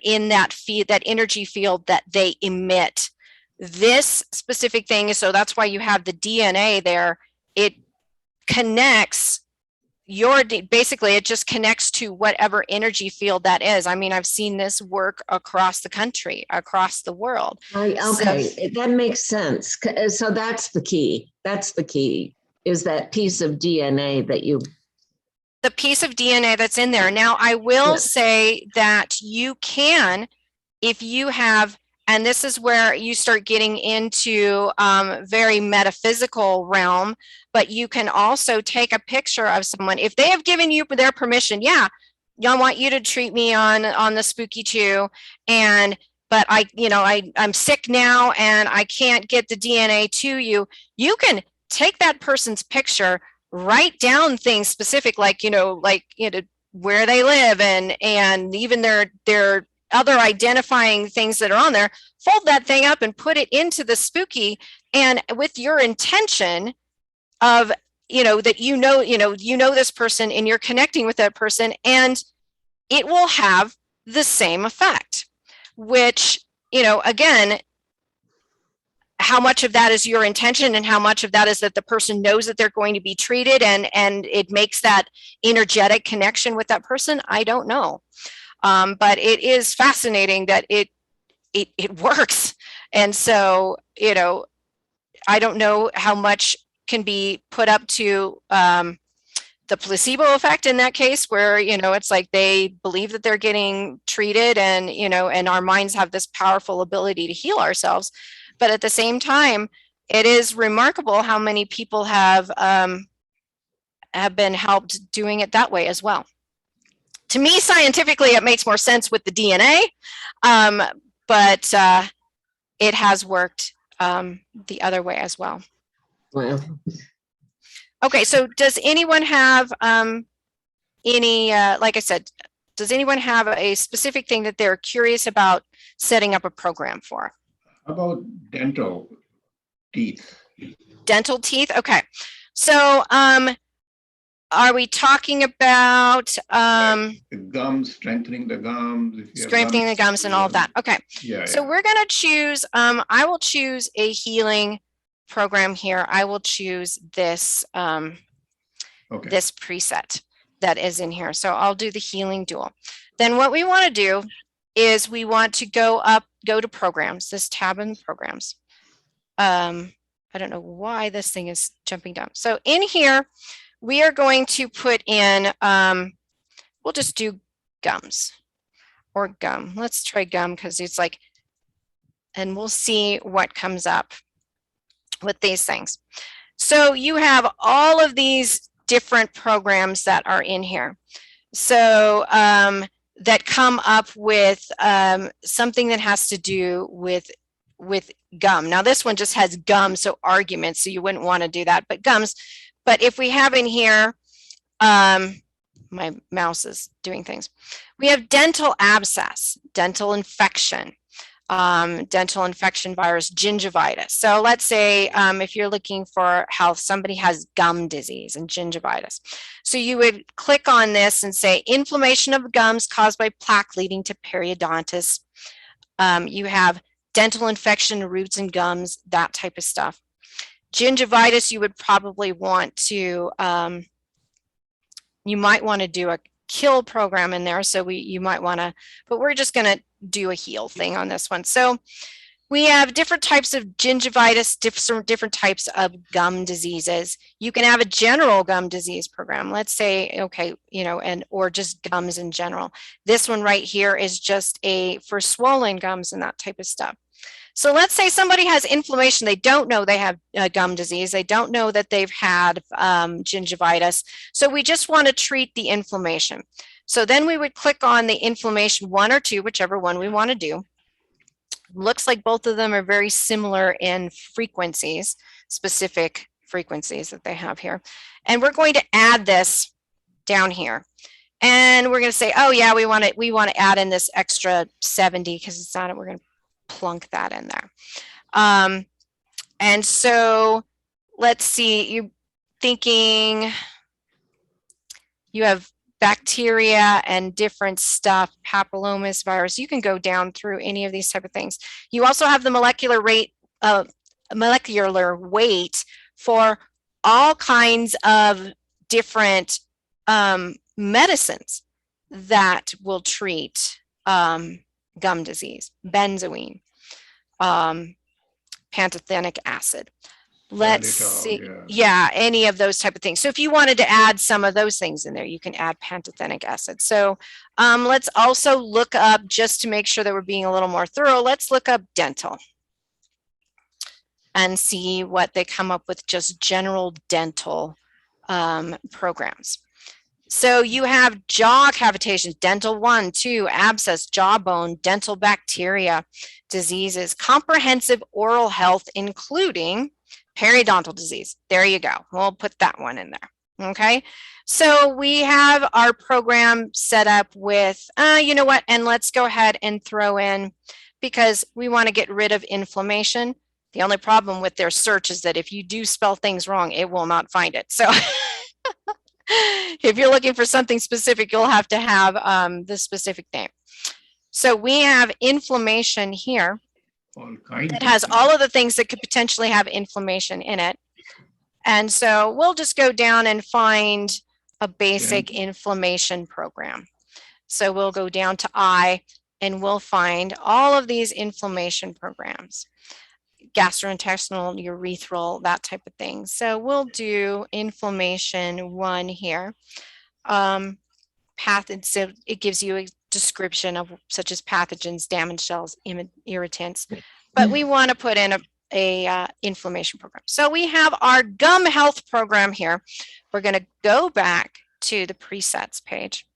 in that energy field that they emit. This specific thing, so that's why you have the DNA there. It connects basically it just connects to whatever energy field that is. I mean, I've seen this work across the country, across the world. Okay, so, that makes sense. So that's the key. That's the key, is that piece of DNA that you... The piece of DNA that's in there. Now, I will say that you can, if you have, and this is where you start getting into very metaphysical realm, but you can also take a picture of someone. If they have given you their permission, I want you to treat me on the Spooky2, but I'm sick now and I can't get the DNA to you. You can take that person's picture, write down things specific, like where they live and even their other identifying things that are on there, fold that thing up and put it into the Spooky, and with your intention of, that this person and you're connecting with that person, and it will have the same effect, which, again, how much of that is your intention and how much of that is that the person knows that they're going to be treated and it makes that energetic connection with that person, I don't know. But it is fascinating that it works. And so, you know, I don't know how much can be put up to the placebo effect in that case, where, you know, it's like they believe that they're getting treated, and, you know, and our minds have this powerful ability to heal ourselves. But at the same time, it is remarkable how many people have been helped doing it that way as well. To me, scientifically, it makes more sense with the DNA, but it has worked the other way as well. Well, Okay, so does anyone have any, like I said, does anyone have a specific thing that they're curious about setting up a program for? How about dental teeth? Dental teeth? Okay. So are we talking about The gums, strengthening the gums? If you have strengthening the gums and all of that? Okay. Yeah. So we're going to choose, I will choose a healing program here. I will choose this, Okay. this preset that is in here. So I'll do the healing dual. Then what we want to do is we want to go to programs, this tab in programs. I don't know why this thing is jumping down. So in here, we are going to put in, we'll just do gums or gum. Let's try gum because it's like, and we'll see what comes up with these things. So you have all of these different programs that are in here. So that come up with something that has to do with gum. Now this one just has gum, so arguments, so you wouldn't want to do that, but gums. But if we have in here, my mouse is doing things. We have dental abscess, dental infection, virus, gingivitis. So let's say if you're looking for health, somebody has gum disease and gingivitis. So you would click on this and say inflammation of gums caused by plaque leading to periodontitis. You have dental infection, roots and gums, that type of stuff. Gingivitis, you would probably want to, you might want to do a kill program in there. So you might want to, but we're just going to do a heal thing on this one. So we have different types of gingivitis, different types of gum diseases. You can have a general gum disease program. Let's say, okay, you know, or just gums in general. This one right here is just for swollen gums and that type of stuff. So let's say somebody has inflammation. They don't know they have gum disease. They don't know that they've had gingivitis. So we just want to treat the inflammation. So then we would click on the inflammation 1 or 2, whichever one we want to do. Looks like both of them are very similar in frequencies, specific frequencies that they have here. And we're going to add this down here. And we're going to say, oh yeah, we want to add in this extra 70 because it's not, we're going to plunk that in there. And so let's see, you're thinking you have bacteria and different stuff, papillomas virus. You can go down through any of these type of things. You also have the molecular weight for all kinds of different medicines that will treat gum disease, benzoin, pantothenic acid. Let's see, yeah, any of those type of things. So if you wanted to add some of those things in there, you can add pantothenic acid. So let's also look up, just to make sure that we're being a little more thorough, let's look up dental and see what they come up with, just general dental programs. So you have jaw cavitations, dental 1, 2, abscess, jawbone, dental bacteria, diseases, comprehensive oral health, including periodontal disease. There you go. We'll put that one in there. Okay. So we have our program set up with, you know what, and let's go ahead and throw in, because we want to get rid of inflammation. The only problem with their search is that if you do spell things wrong, it will not find it. So if you're looking for something specific, you'll have to have the specific name. So we have inflammation here. It has all of the things that could potentially have inflammation in it. And so we'll just go down and find a basic inflammation program. So we'll go down to I, and we'll find all of these inflammation programs, gastrointestinal, urethral, that type of thing. So we'll do inflammation 1 here. So it gives you a description of such as pathogens, damaged cells, irritants, but we want to put in a inflammation program. So we have our gum health program here. We're going to go back to the presets page,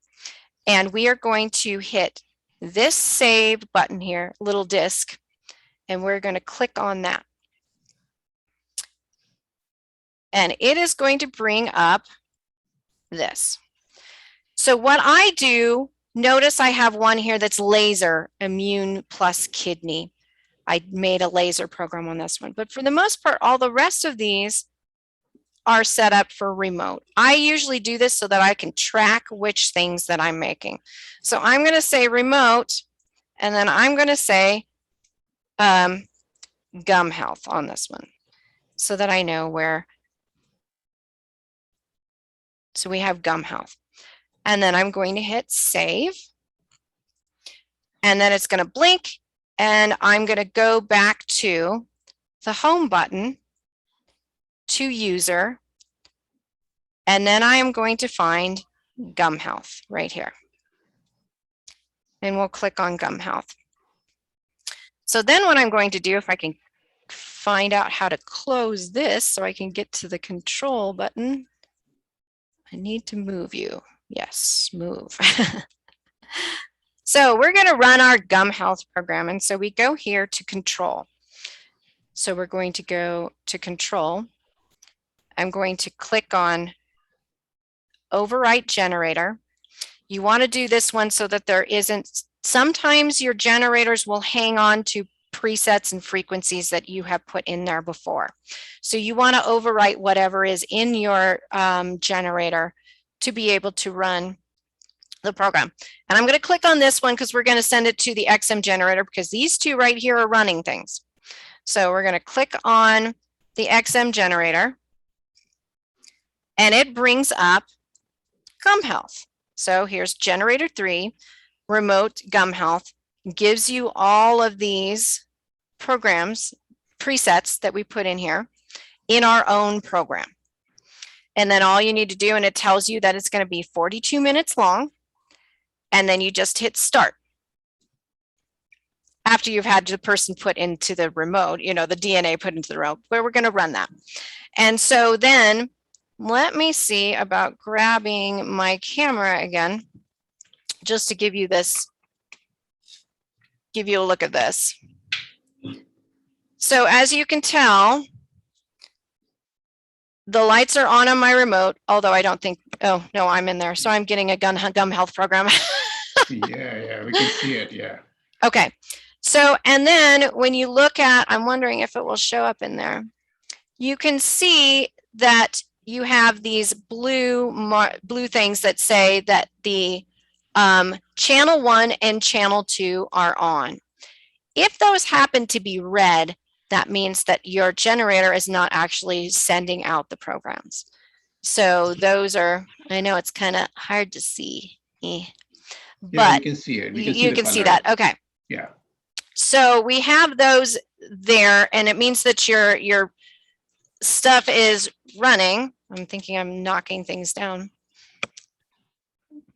and we are going to hit this save button here, little disc, and we're going to click on that. And it is going to bring up this. So what I do, notice I have one here that's laser, immune plus kidney. I made a laser program on this one, but for the most part, all the rest of these are set up for remote. I usually do this so that I can track which things that I'm making. So I'm going to say remote, and then I'm going to say gum health on this one so that I know where. So we have gum health. And then I'm going to hit save. And then it's going to blink. And I'm going to go back to the home button, to user. And then I am going to find gum health right here. And we'll click on gum health. So then what I'm going to do, if I can find out how to close this so I can get to the control button, I need to move you. Yes, move. So we're going to run our gum health program. And so we go here to control. So we're going to go to control. I'm going to click on overwrite generator. You want to do this one so that there isn't, sometimes your generators will hang on to presets and frequencies that you have put in there before. So you want to overwrite whatever is in your generator to be able to run the program. And I'm going to click on this one because we're going to send it to the XM generator because these two right here are running things. So we're going to click on the XM generator and it brings up gum health. So here's generator 3, remote gum health, gives you all of these programs, presets that we put in here in our own program. And then all you need to do, and it tells you that it's going to be 42 minutes long. And then you just hit start. After you've had the person put into the remote, you know, the DNA put into the remote, where we're going to run that. And so then let me see about grabbing my camera again, just to give you this, give you a look at this. So as you can tell, the lights are on my remote, although I don't think, oh no, I'm in there. So I'm getting a gum health program. Yeah, we can see it, yeah. Okay, so, and then when you look at, I'm wondering if it will show up in there. You can see that you have these blue things that say that the channel 1 and channel 2 are on. If those happen to be red, that means that your generator is not actually sending out the programs. So those are, I know it's kind of hard to see, but yeah, we can see it. You can see that. Okay. Yeah. So we have those there, and it means that your stuff is running. I'm thinking I'm knocking things down.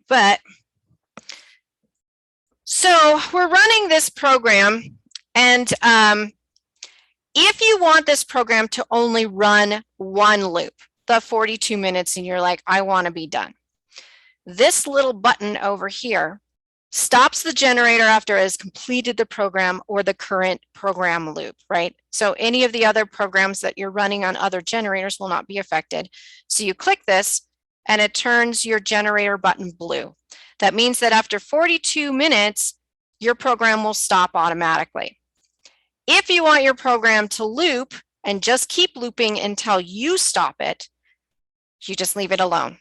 But so we're running this program, and if you want this program to only run one loop, the 42 minutes, and you're like, I want to be done, this little button over here stops the generator after it has completed the program or the current program loop, right? So any of the other programs that you're running on other generators will not be affected. So you click this and it turns your generator button blue. That means that after 42 minutes, your program will stop automatically. If you want your program to loop and just keep looping until you stop it, you just leave it alone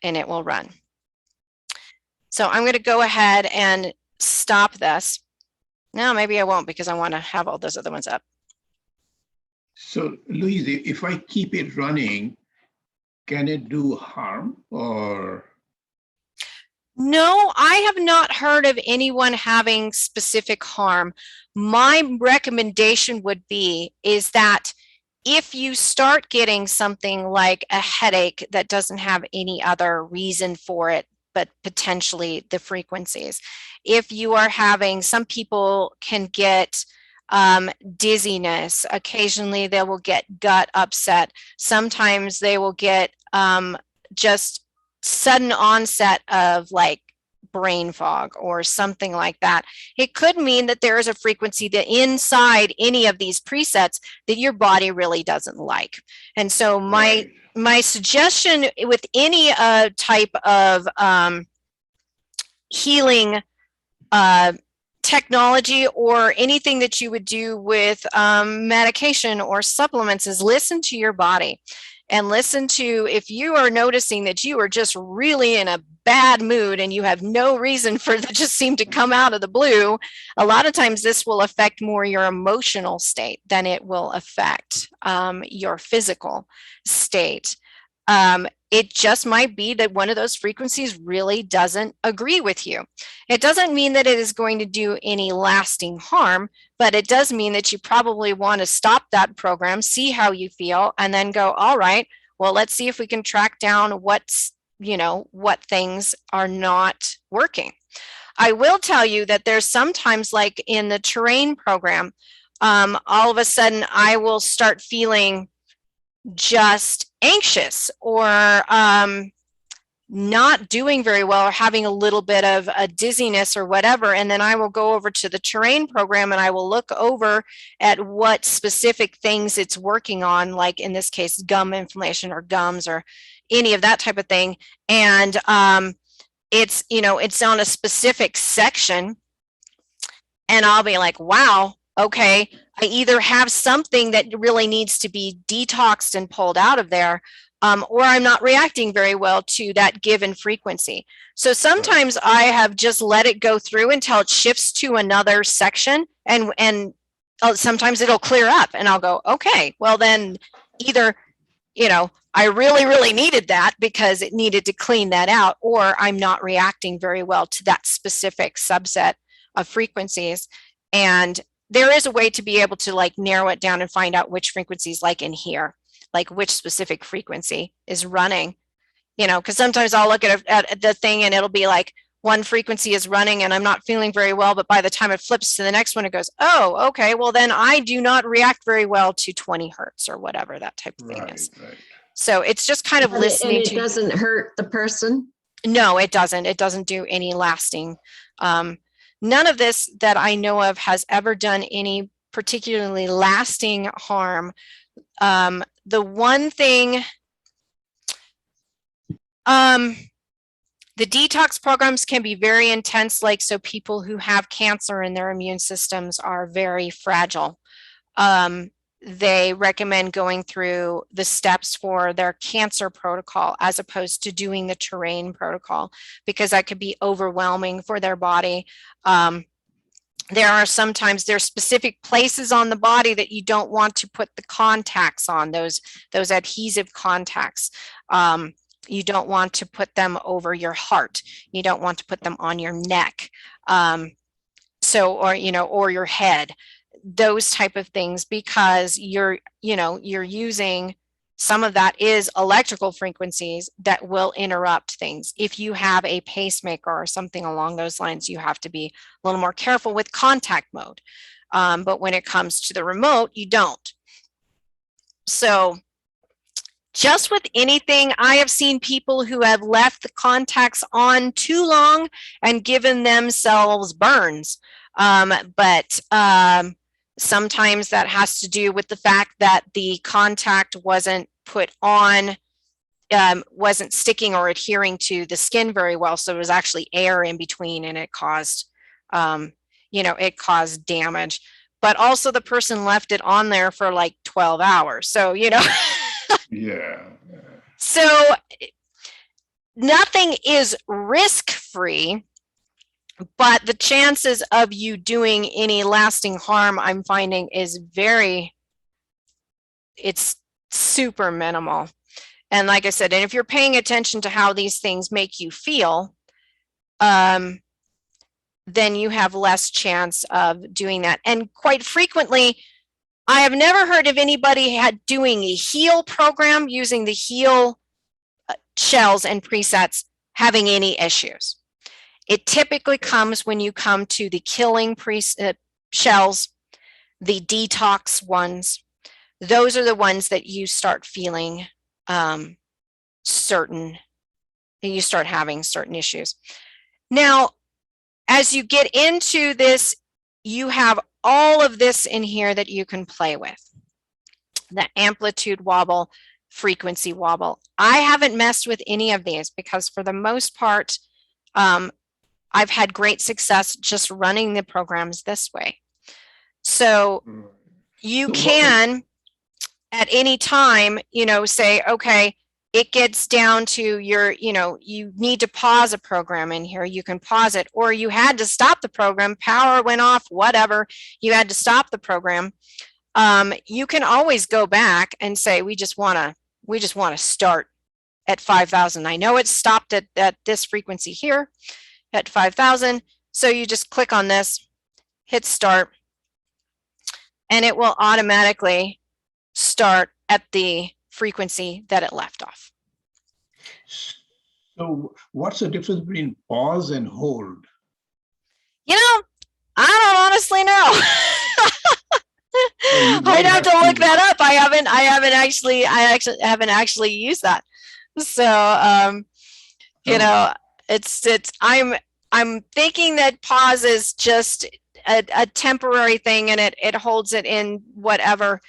and it will run. So I'm going to go ahead and stop this. No, maybe I won't because I want to have all those other ones up. So Louise, if I keep it running, can it do harm or? No, I have not heard of anyone having specific harm. My recommendation would be is that if you start getting something like a headache that doesn't have any other reason for it, but potentially the frequencies, if you are having, some people can get dizziness, occasionally they will get gut upset, sometimes they will get just sudden onset of like brain fog or something like that. It could mean that there is a frequency that inside any of these presets that your body really doesn't like. And so my suggestion with any type of healing technology or anything that you would do with medication or supplements is listen to your body and listen to, if you are noticing that you are just really in a bad mood and you have no reason for it to just seem to come out of the blue, a lot of times this will affect more your emotional state than it will affect your physical state. It just might be that one of those frequencies really doesn't agree with you. It doesn't mean that it is going to do any lasting harm, but it does mean that you probably want to stop that program, see how you feel, and then go, all right, well, let's see if we can track down what's, what things are not working. I will tell you that there's sometimes, like in the terrain program, all of a sudden I will start feeling just anxious or not doing very well or having a little bit of a dizziness or whatever. And then I will go over to the terrain program and I will look over at what specific things it's working on, like in this case, gum inflammation or gums or any of that type of thing. And it's, it's on a specific section. And I'll be like, wow, okay, I either have something that really needs to be detoxed and pulled out of there, or I'm not reacting very well to that given frequency. So sometimes I have just let it go through until it shifts to another section, and sometimes it'll clear up and I'll go, okay, well then either, I really, really needed that because it needed to clean that out, or I'm not reacting very well to that specific subset of frequencies. And there is a way to be able to like narrow it down and find out which frequencies, like in here, like which specific frequency is running, because sometimes I'll look at the thing and it'll be like one frequency is running and I'm not feeling very well, but by the time it flips to the next one, it goes, oh, okay, well then I do not react very well to 20 hertz or whatever that type of thing is. Right. So it's just kind of listening. And it doesn't hurt the person? No, it doesn't. It doesn't do any lasting. None of this that I know of has ever done any particularly lasting harm. The one thing, the detox programs can be very intense, like so people who have cancer and their immune systems are very fragile. They recommend going through the steps for their cancer protocol as opposed to doing the terrain protocol, because that could be overwhelming for their body. There are sometimes there's specific places on the body that you don't want to put the contacts on, those adhesive contacts. You don't want to put them over your heart. You don't want to put them on your neck. Or your head, those type of things, because you're using, some of that is electrical frequencies that will interrupt things. If you have a pacemaker or something along those lines, you have to be a little more careful with contact mode. But when it comes to the remote, you don't. So just with anything, I have seen people who have left the contacts on too long and given themselves burns. Sometimes that has to do with the fact that the contact wasn't put on, wasn't sticking or adhering to the skin very well. So it was actually air in between and it caused, it caused damage. But also the person left it on there for like 12 hours. So, Yeah. So nothing is risk-free, but the chances of you doing any lasting harm, I'm finding, is it's super minimal. And like I said, and if you're paying attention to how these things make you feel, then you have less chance of doing that. And quite frequently, I have never heard of anybody doing a heal program using the heal shells and presets having any issues. It typically comes when you come to the killing shells, the detox ones. Those are the ones that you start feeling you start having certain issues. Now, as you get into this, you have all of this in here that you can play with. The amplitude wobble, frequency wobble. I haven't messed with any of these because for the most part, I've had great success just running the programs this way. So you can at any time, say, okay, it gets down to you need to pause a program in here. You can pause it, or you had to stop the program, power went off, whatever, you had to stop the program. You can always go back and say, we just want to start at 5,000. I know it's stopped at this frequency here at 5,000. So you just click on this, hit start, and it will automatically start at the frequency that it left off. So what's the difference between pause and hold? I don't honestly know. I'd have to look that up. I haven't actually used that. So I'm thinking that pause is just a temporary thing, and it holds it in whatever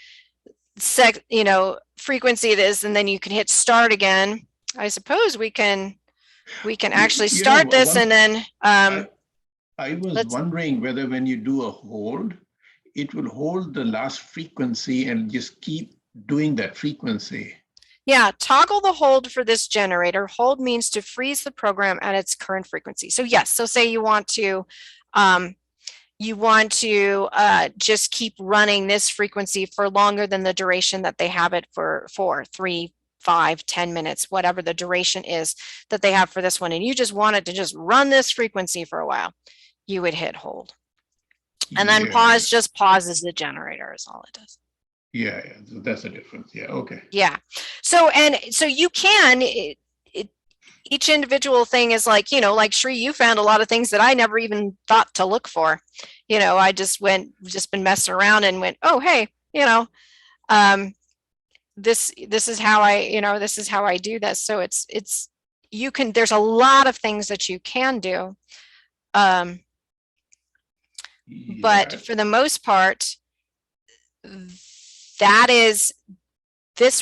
frequency it is, and then you can hit start again. I suppose we can actually start this, and then I was wondering whether when you do a hold, it will hold the last frequency and just keep doing that frequency. Yeah, toggle the hold for this generator. Hold means to freeze the program at its current frequency. So yes, so say you want to just keep running this frequency for longer than the duration that they have it for 3, 5, 10 minutes, whatever the duration is that they have for this one, and you just wanted to just run this frequency for a while, you would hit hold. And then pause just pauses the generator is all it does. Yeah, so that's the difference. Yeah, okay. Yeah. So you can, each individual thing is like, like Shri, you found a lot of things that I never even thought to look for. I just been messing around and went, oh, hey, this is how I do this. So there's a lot of things that you can do. But for the most part, this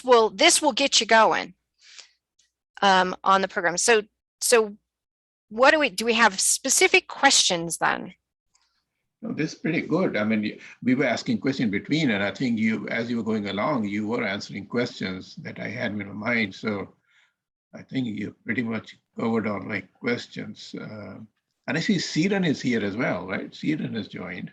will get you going on the program. So what do we have specific questions then? No, this is pretty good. I mean, we were asking questions in between, and I think as you were going along, you were answering questions that I had in my mind. So I think you pretty much covered all my questions. And I see Siren is here as well, right? Siren has joined.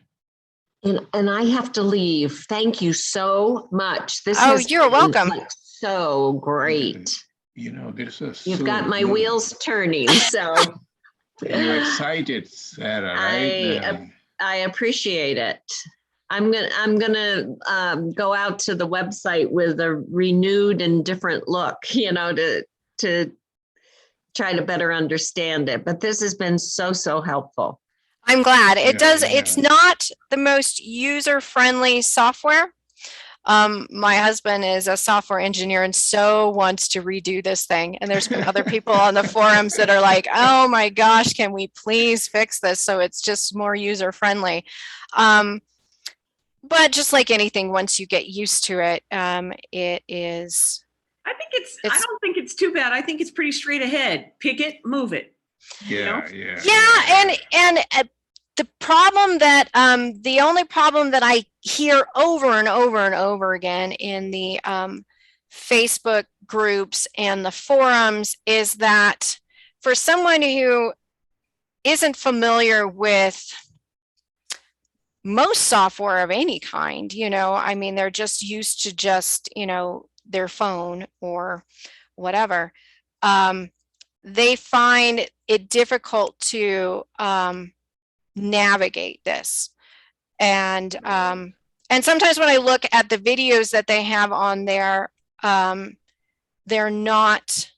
And I have to leave. Thank you so much. You're welcome. So great. You've got my wheels turning. So you're excited, Sarah, right? I appreciate it. I'm gonna go out to the website with a renewed and different look, to try to better understand it. But this has been so helpful. I'm glad. It's not the most user-friendly software. My husband is a software engineer and so wants to redo this thing. And there's been other people on the forums that are like, oh my gosh, can we please fix this so it's just more user-friendly? But just like anything, once you get used to it, it is. I don't think it's too bad. I think it's pretty straight ahead. Pick it, move it. Yeah. And the problem that the only problem that I hear over and over and over again in the Facebook groups and the forums is that for someone who isn't familiar with most software of any kind, I mean, they're just used to just, their phone or whatever, they find it difficult to navigate this. And sometimes when I look at the videos that they have on there, they're not,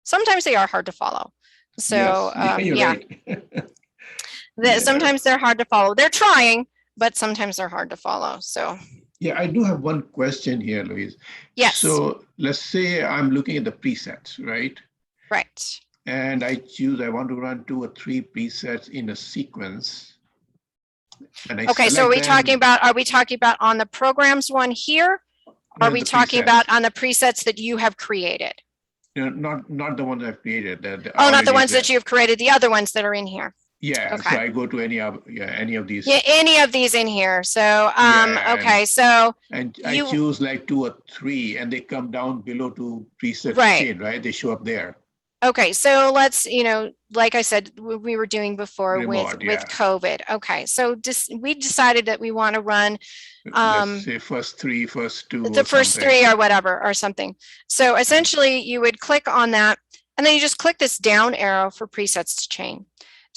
sometimes they are hard to follow. So Yes, you're yeah, right. Yeah. sometimes they're hard to follow. They're trying, but sometimes they're hard to follow. So Yeah, I do have one question here, Louise. yes. So let's say I'm looking at the presets, right? Right. And I want to run 2 or 3 presets in a sequence. And I Okay, so are select we them. talking about on the programs one here? Are we The talking presets. about on the presets that you have created? Not the ones I've created. Oh, not the ones that you've created, the other ones that are in here. Yeah, Okay. so I go to any of these. Yeah, any of these in here. So, Yeah, okay, so and I you- choose like 2 or 3, and they come down below to preset Right. chain, right? They show up there. okay, so let's, like I said, we were doing before Remote, with yeah. COVID. Okay, so we decided that we want to run Let's say first 2 the or first something. 3 or whatever or something. So essentially you would click on that and then you just click this down arrow for presets to chain.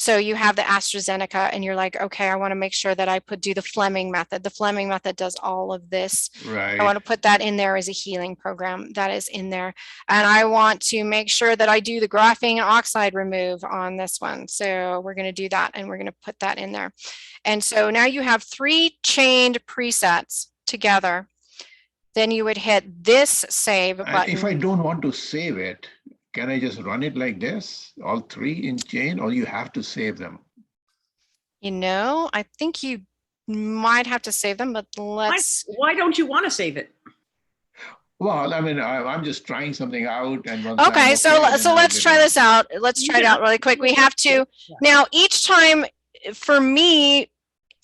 So you have the AstraZeneca and you're like, okay, I want to make sure that I do the Fleming method. The Fleming method does all of this. Right. I want to put that in there as a healing program that is in there. And I want to make sure that I do the graphene oxide remove on this one. So we're going to do that and we're going to put that in there. And so now you have 3 chained presets together. Then you would hit this save button. If I don't want to save it, can I just run it like this, all 3 in chain, or you have to save them? I think you might have to save them, but let's. Why don't you want to save it? Well, I mean, I'm just trying something out, and once Okay, so let's try this out. Let's try it out really quick. We have to now each time for me,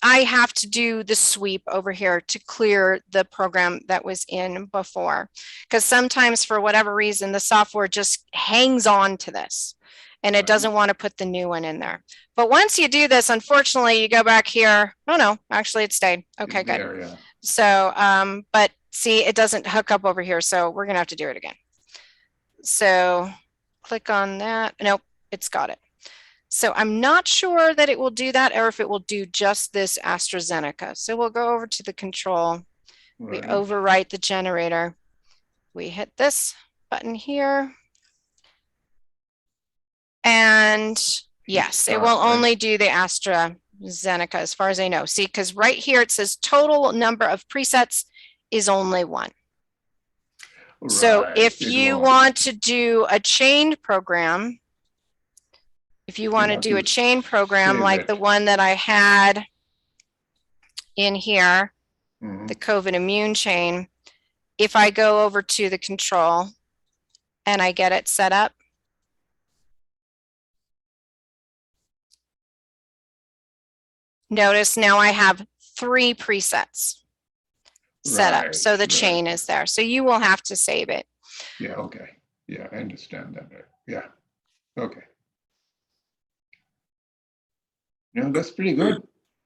I have to do the sweep over here to clear the program that was in before, because sometimes for whatever reason, the software just hangs on to this and it doesn't want to put the new one in there. But once you do this, unfortunately, you go back here. Oh no, actually it stayed. Okay, good. There, yeah. So, but see, it doesn't hook up over here. So we're going to have to do it again. So click on that. Nope, it's got it. So I'm not sure that it will do that or if it will do just this AstraZeneca. So we'll go over to the control. We overwrite the generator. We hit this button here. And yes, it will only do the AstraZeneca as far as I know. See, because right here it says total number of presets is only 1. So if you want to do a chained program, if you want to do a chain program like the one that I had in here, the COVID immune chain, if I go over to the control and I get it set up, notice now I have 3 presets set up. So the chain is there. So you will have to save it. Yeah, okay. Yeah, I understand that. Yeah, okay. No, that's pretty good.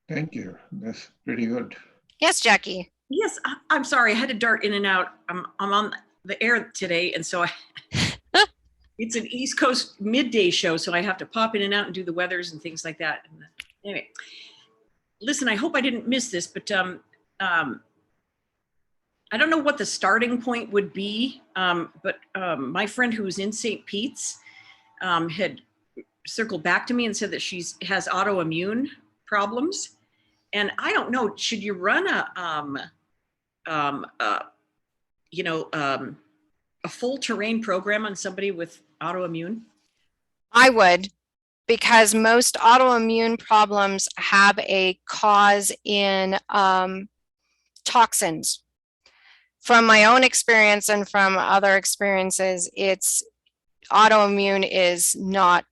Thank you. That's pretty good. Yes, Jackie. Yes, I'm sorry. I had to dart in and out. I'm on the air today, and so it's an East Coast midday show, so I have to pop in and out and do the weathers and things like that. And anyway, listen, I hope I didn't miss this, but I don't know what the starting point would be, but my friend who was in St. Pete's had circled back to me and said that she has autoimmune problems. And I don't know, should you run a full terrain program on somebody with autoimmune? I would, because most autoimmune problems have a cause in toxins. From my own experience and from other experiences, autoimmune is not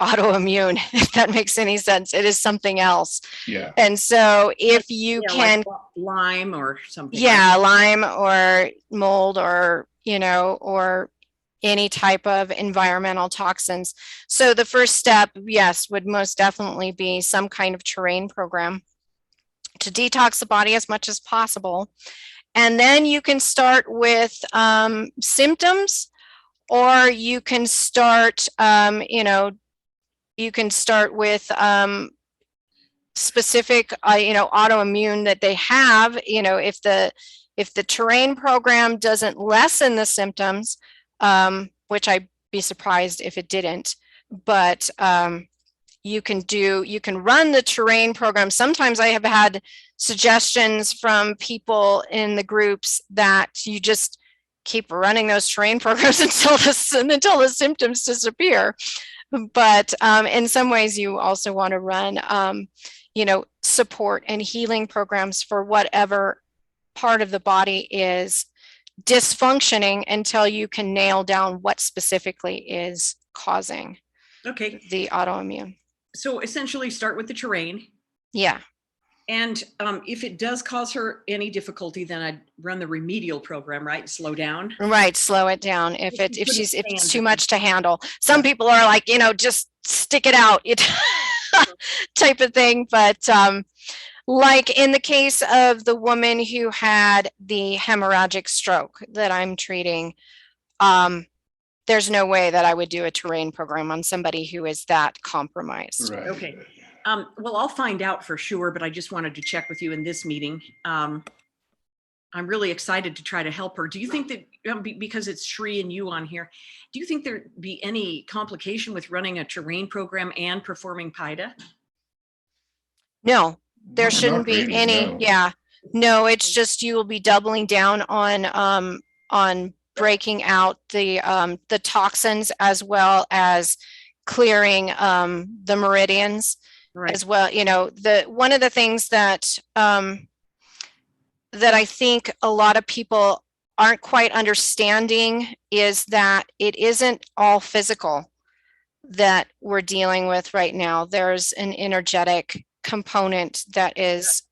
autoimmune, if that makes any sense. It is something else. Yeah. And so if you can, like Lyme or something. yeah, Lyme or mold or, or any type of environmental toxins. So the first step, yes, would most definitely be some kind of terrain program to detox the body as much as possible. And then you can start with symptoms, or you can start, you can start with specific, autoimmune that they have. If the terrain program doesn't lessen the symptoms, which I'd be surprised if it didn't, but you can run the terrain program. Sometimes I have had suggestions from people in the groups that you just keep running those terrain programs until the symptoms disappear. But in some ways, you also want to run, support and healing programs for whatever part of the body is dysfunctioning until you can nail down what specifically is causing the autoimmune. So essentially start with the terrain. Yeah. And if it does cause her any difficulty, then I'd run the remedial program, right? Slow down. Right. Slow it down. If it's too much to handle. Some people are like, just stick it out type of thing. But like in the case of the woman who had the hemorrhagic stroke that I'm treating, there's no way that I would do a terrain program on somebody who is that compromised. Right. Okay. Well, I'll find out for sure, but I just wanted to check with you in this meeting. I'm really excited to try to help her. Do you think that, because it's Shri and you on here, do you think there'd be any complication with running a terrain program and performing PIDA? No, there shouldn't Not be really, any. no. Yeah. No, it's just you will be doubling down on breaking out the toxins, as well as clearing the meridians. Right. As well. One of the things that that I think a lot of people aren't quite understanding is that it isn't all physical that we're dealing with right now. There's an energetic component that is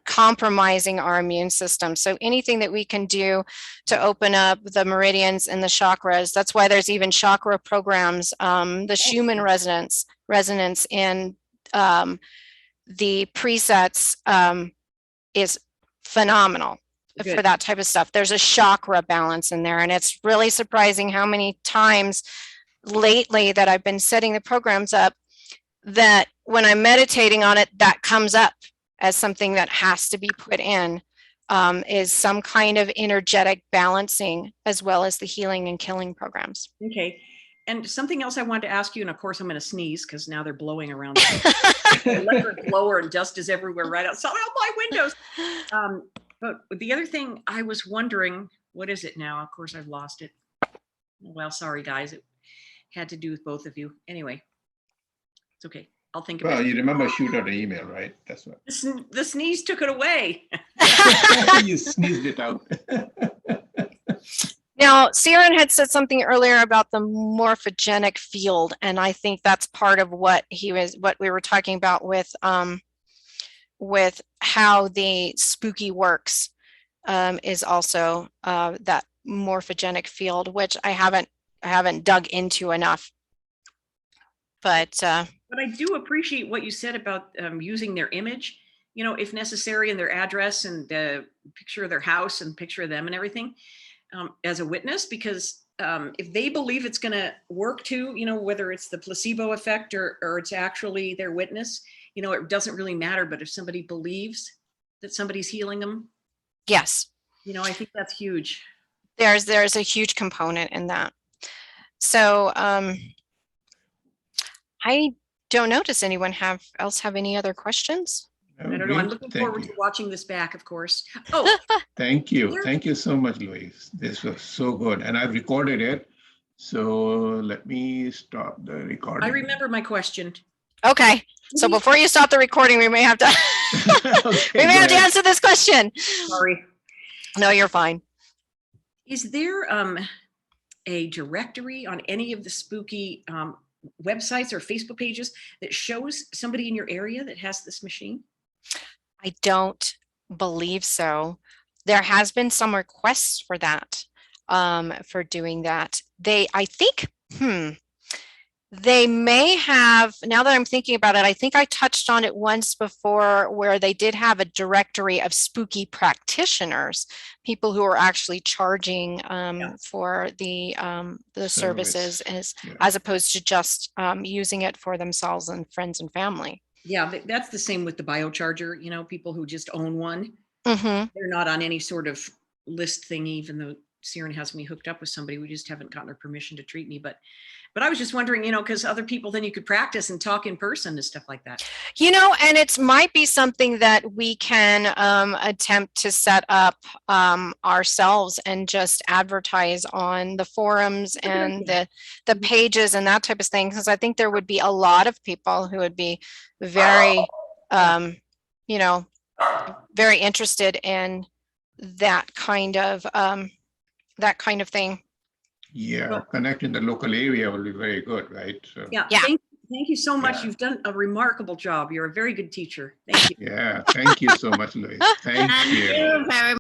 compromising our immune system. So anything that we can do to open up the meridians and the chakras, that's why there's even chakra programs, the Schumann resonance in the presets is phenomenal for that type of stuff. There's a chakra balance in there, and it's really surprising how many times lately that I've been setting the programs up that when I'm meditating on it, that comes up as something that has to be put in, is some kind of energetic balancing, as well as the healing and killing programs. Okay. And something else I wanted to ask you, and of course I'm going to sneeze because now they're blowing around. Electric blower and dust is everywhere right outside my windows. But the other thing I was wondering, what is it now? Of course I've lost it. Well, sorry guys, it had to do with both of you. Anyway, it's okay. I'll think about it. Well, you remember shoot out an email, right? That's what. The sneeze took it away. You sneezed it out. Now, Siren had said something earlier about the morphogenic field, and I think that's part of what we were talking about with how the spooky works, is also that morphogenic field, which I haven't dug into enough. But I do appreciate what you said about using their image, if necessary, and their address and the picture of their house and picture of them and everything. As a witness, because if they believe it's going to work too, whether it's the placebo effect or it's actually their witness, it doesn't really matter. But if somebody believes that somebody's healing them, yes, I think that's huge. There's a huge component in that. So I don't know. Does anyone else have any other questions? I don't know. I'm looking forward to watching this back, of course. Oh, thank you. Thank you so much, Louise. This was so good. And I've recorded it. So let me stop the recording. I remember my question. Okay. So before you stop the recording, we may have to, Okay, have to answer this question. Sorry. No, you're fine. Is there a directory on any of the spooky websites or Facebook pages that shows somebody in your area that has this machine? I don't believe so. There has been some requests for that, for doing that. I think They may have, now that I'm thinking about it, I think I touched on it once before where they did have a directory of spooky practitioners, people who are actually charging for the services as opposed to just using it for themselves and friends and family. Yeah, that's the same with the biocharger, you know, people who just own one. Mm-hmm. They're not on any sort of list thing, even though Siren has me hooked up with somebody. We just haven't gotten her permission to treat me. But I was just wondering, you know, because other people, then you could practice and talk in person and stuff like that. You know, and it might be something that we can attempt to set up ourselves and just advertise on the forums and the pages and that type of thing, because I think there would be a lot of people who would be very, you know, very interested in that kind of thing. Yeah, connecting the local area will be very good, right? So, Yeah. Thank you so much. Yeah. You've done a remarkable job. You're a very good teacher. Thank you. yeah, thank you so much, Louise. Thank you. Thank you very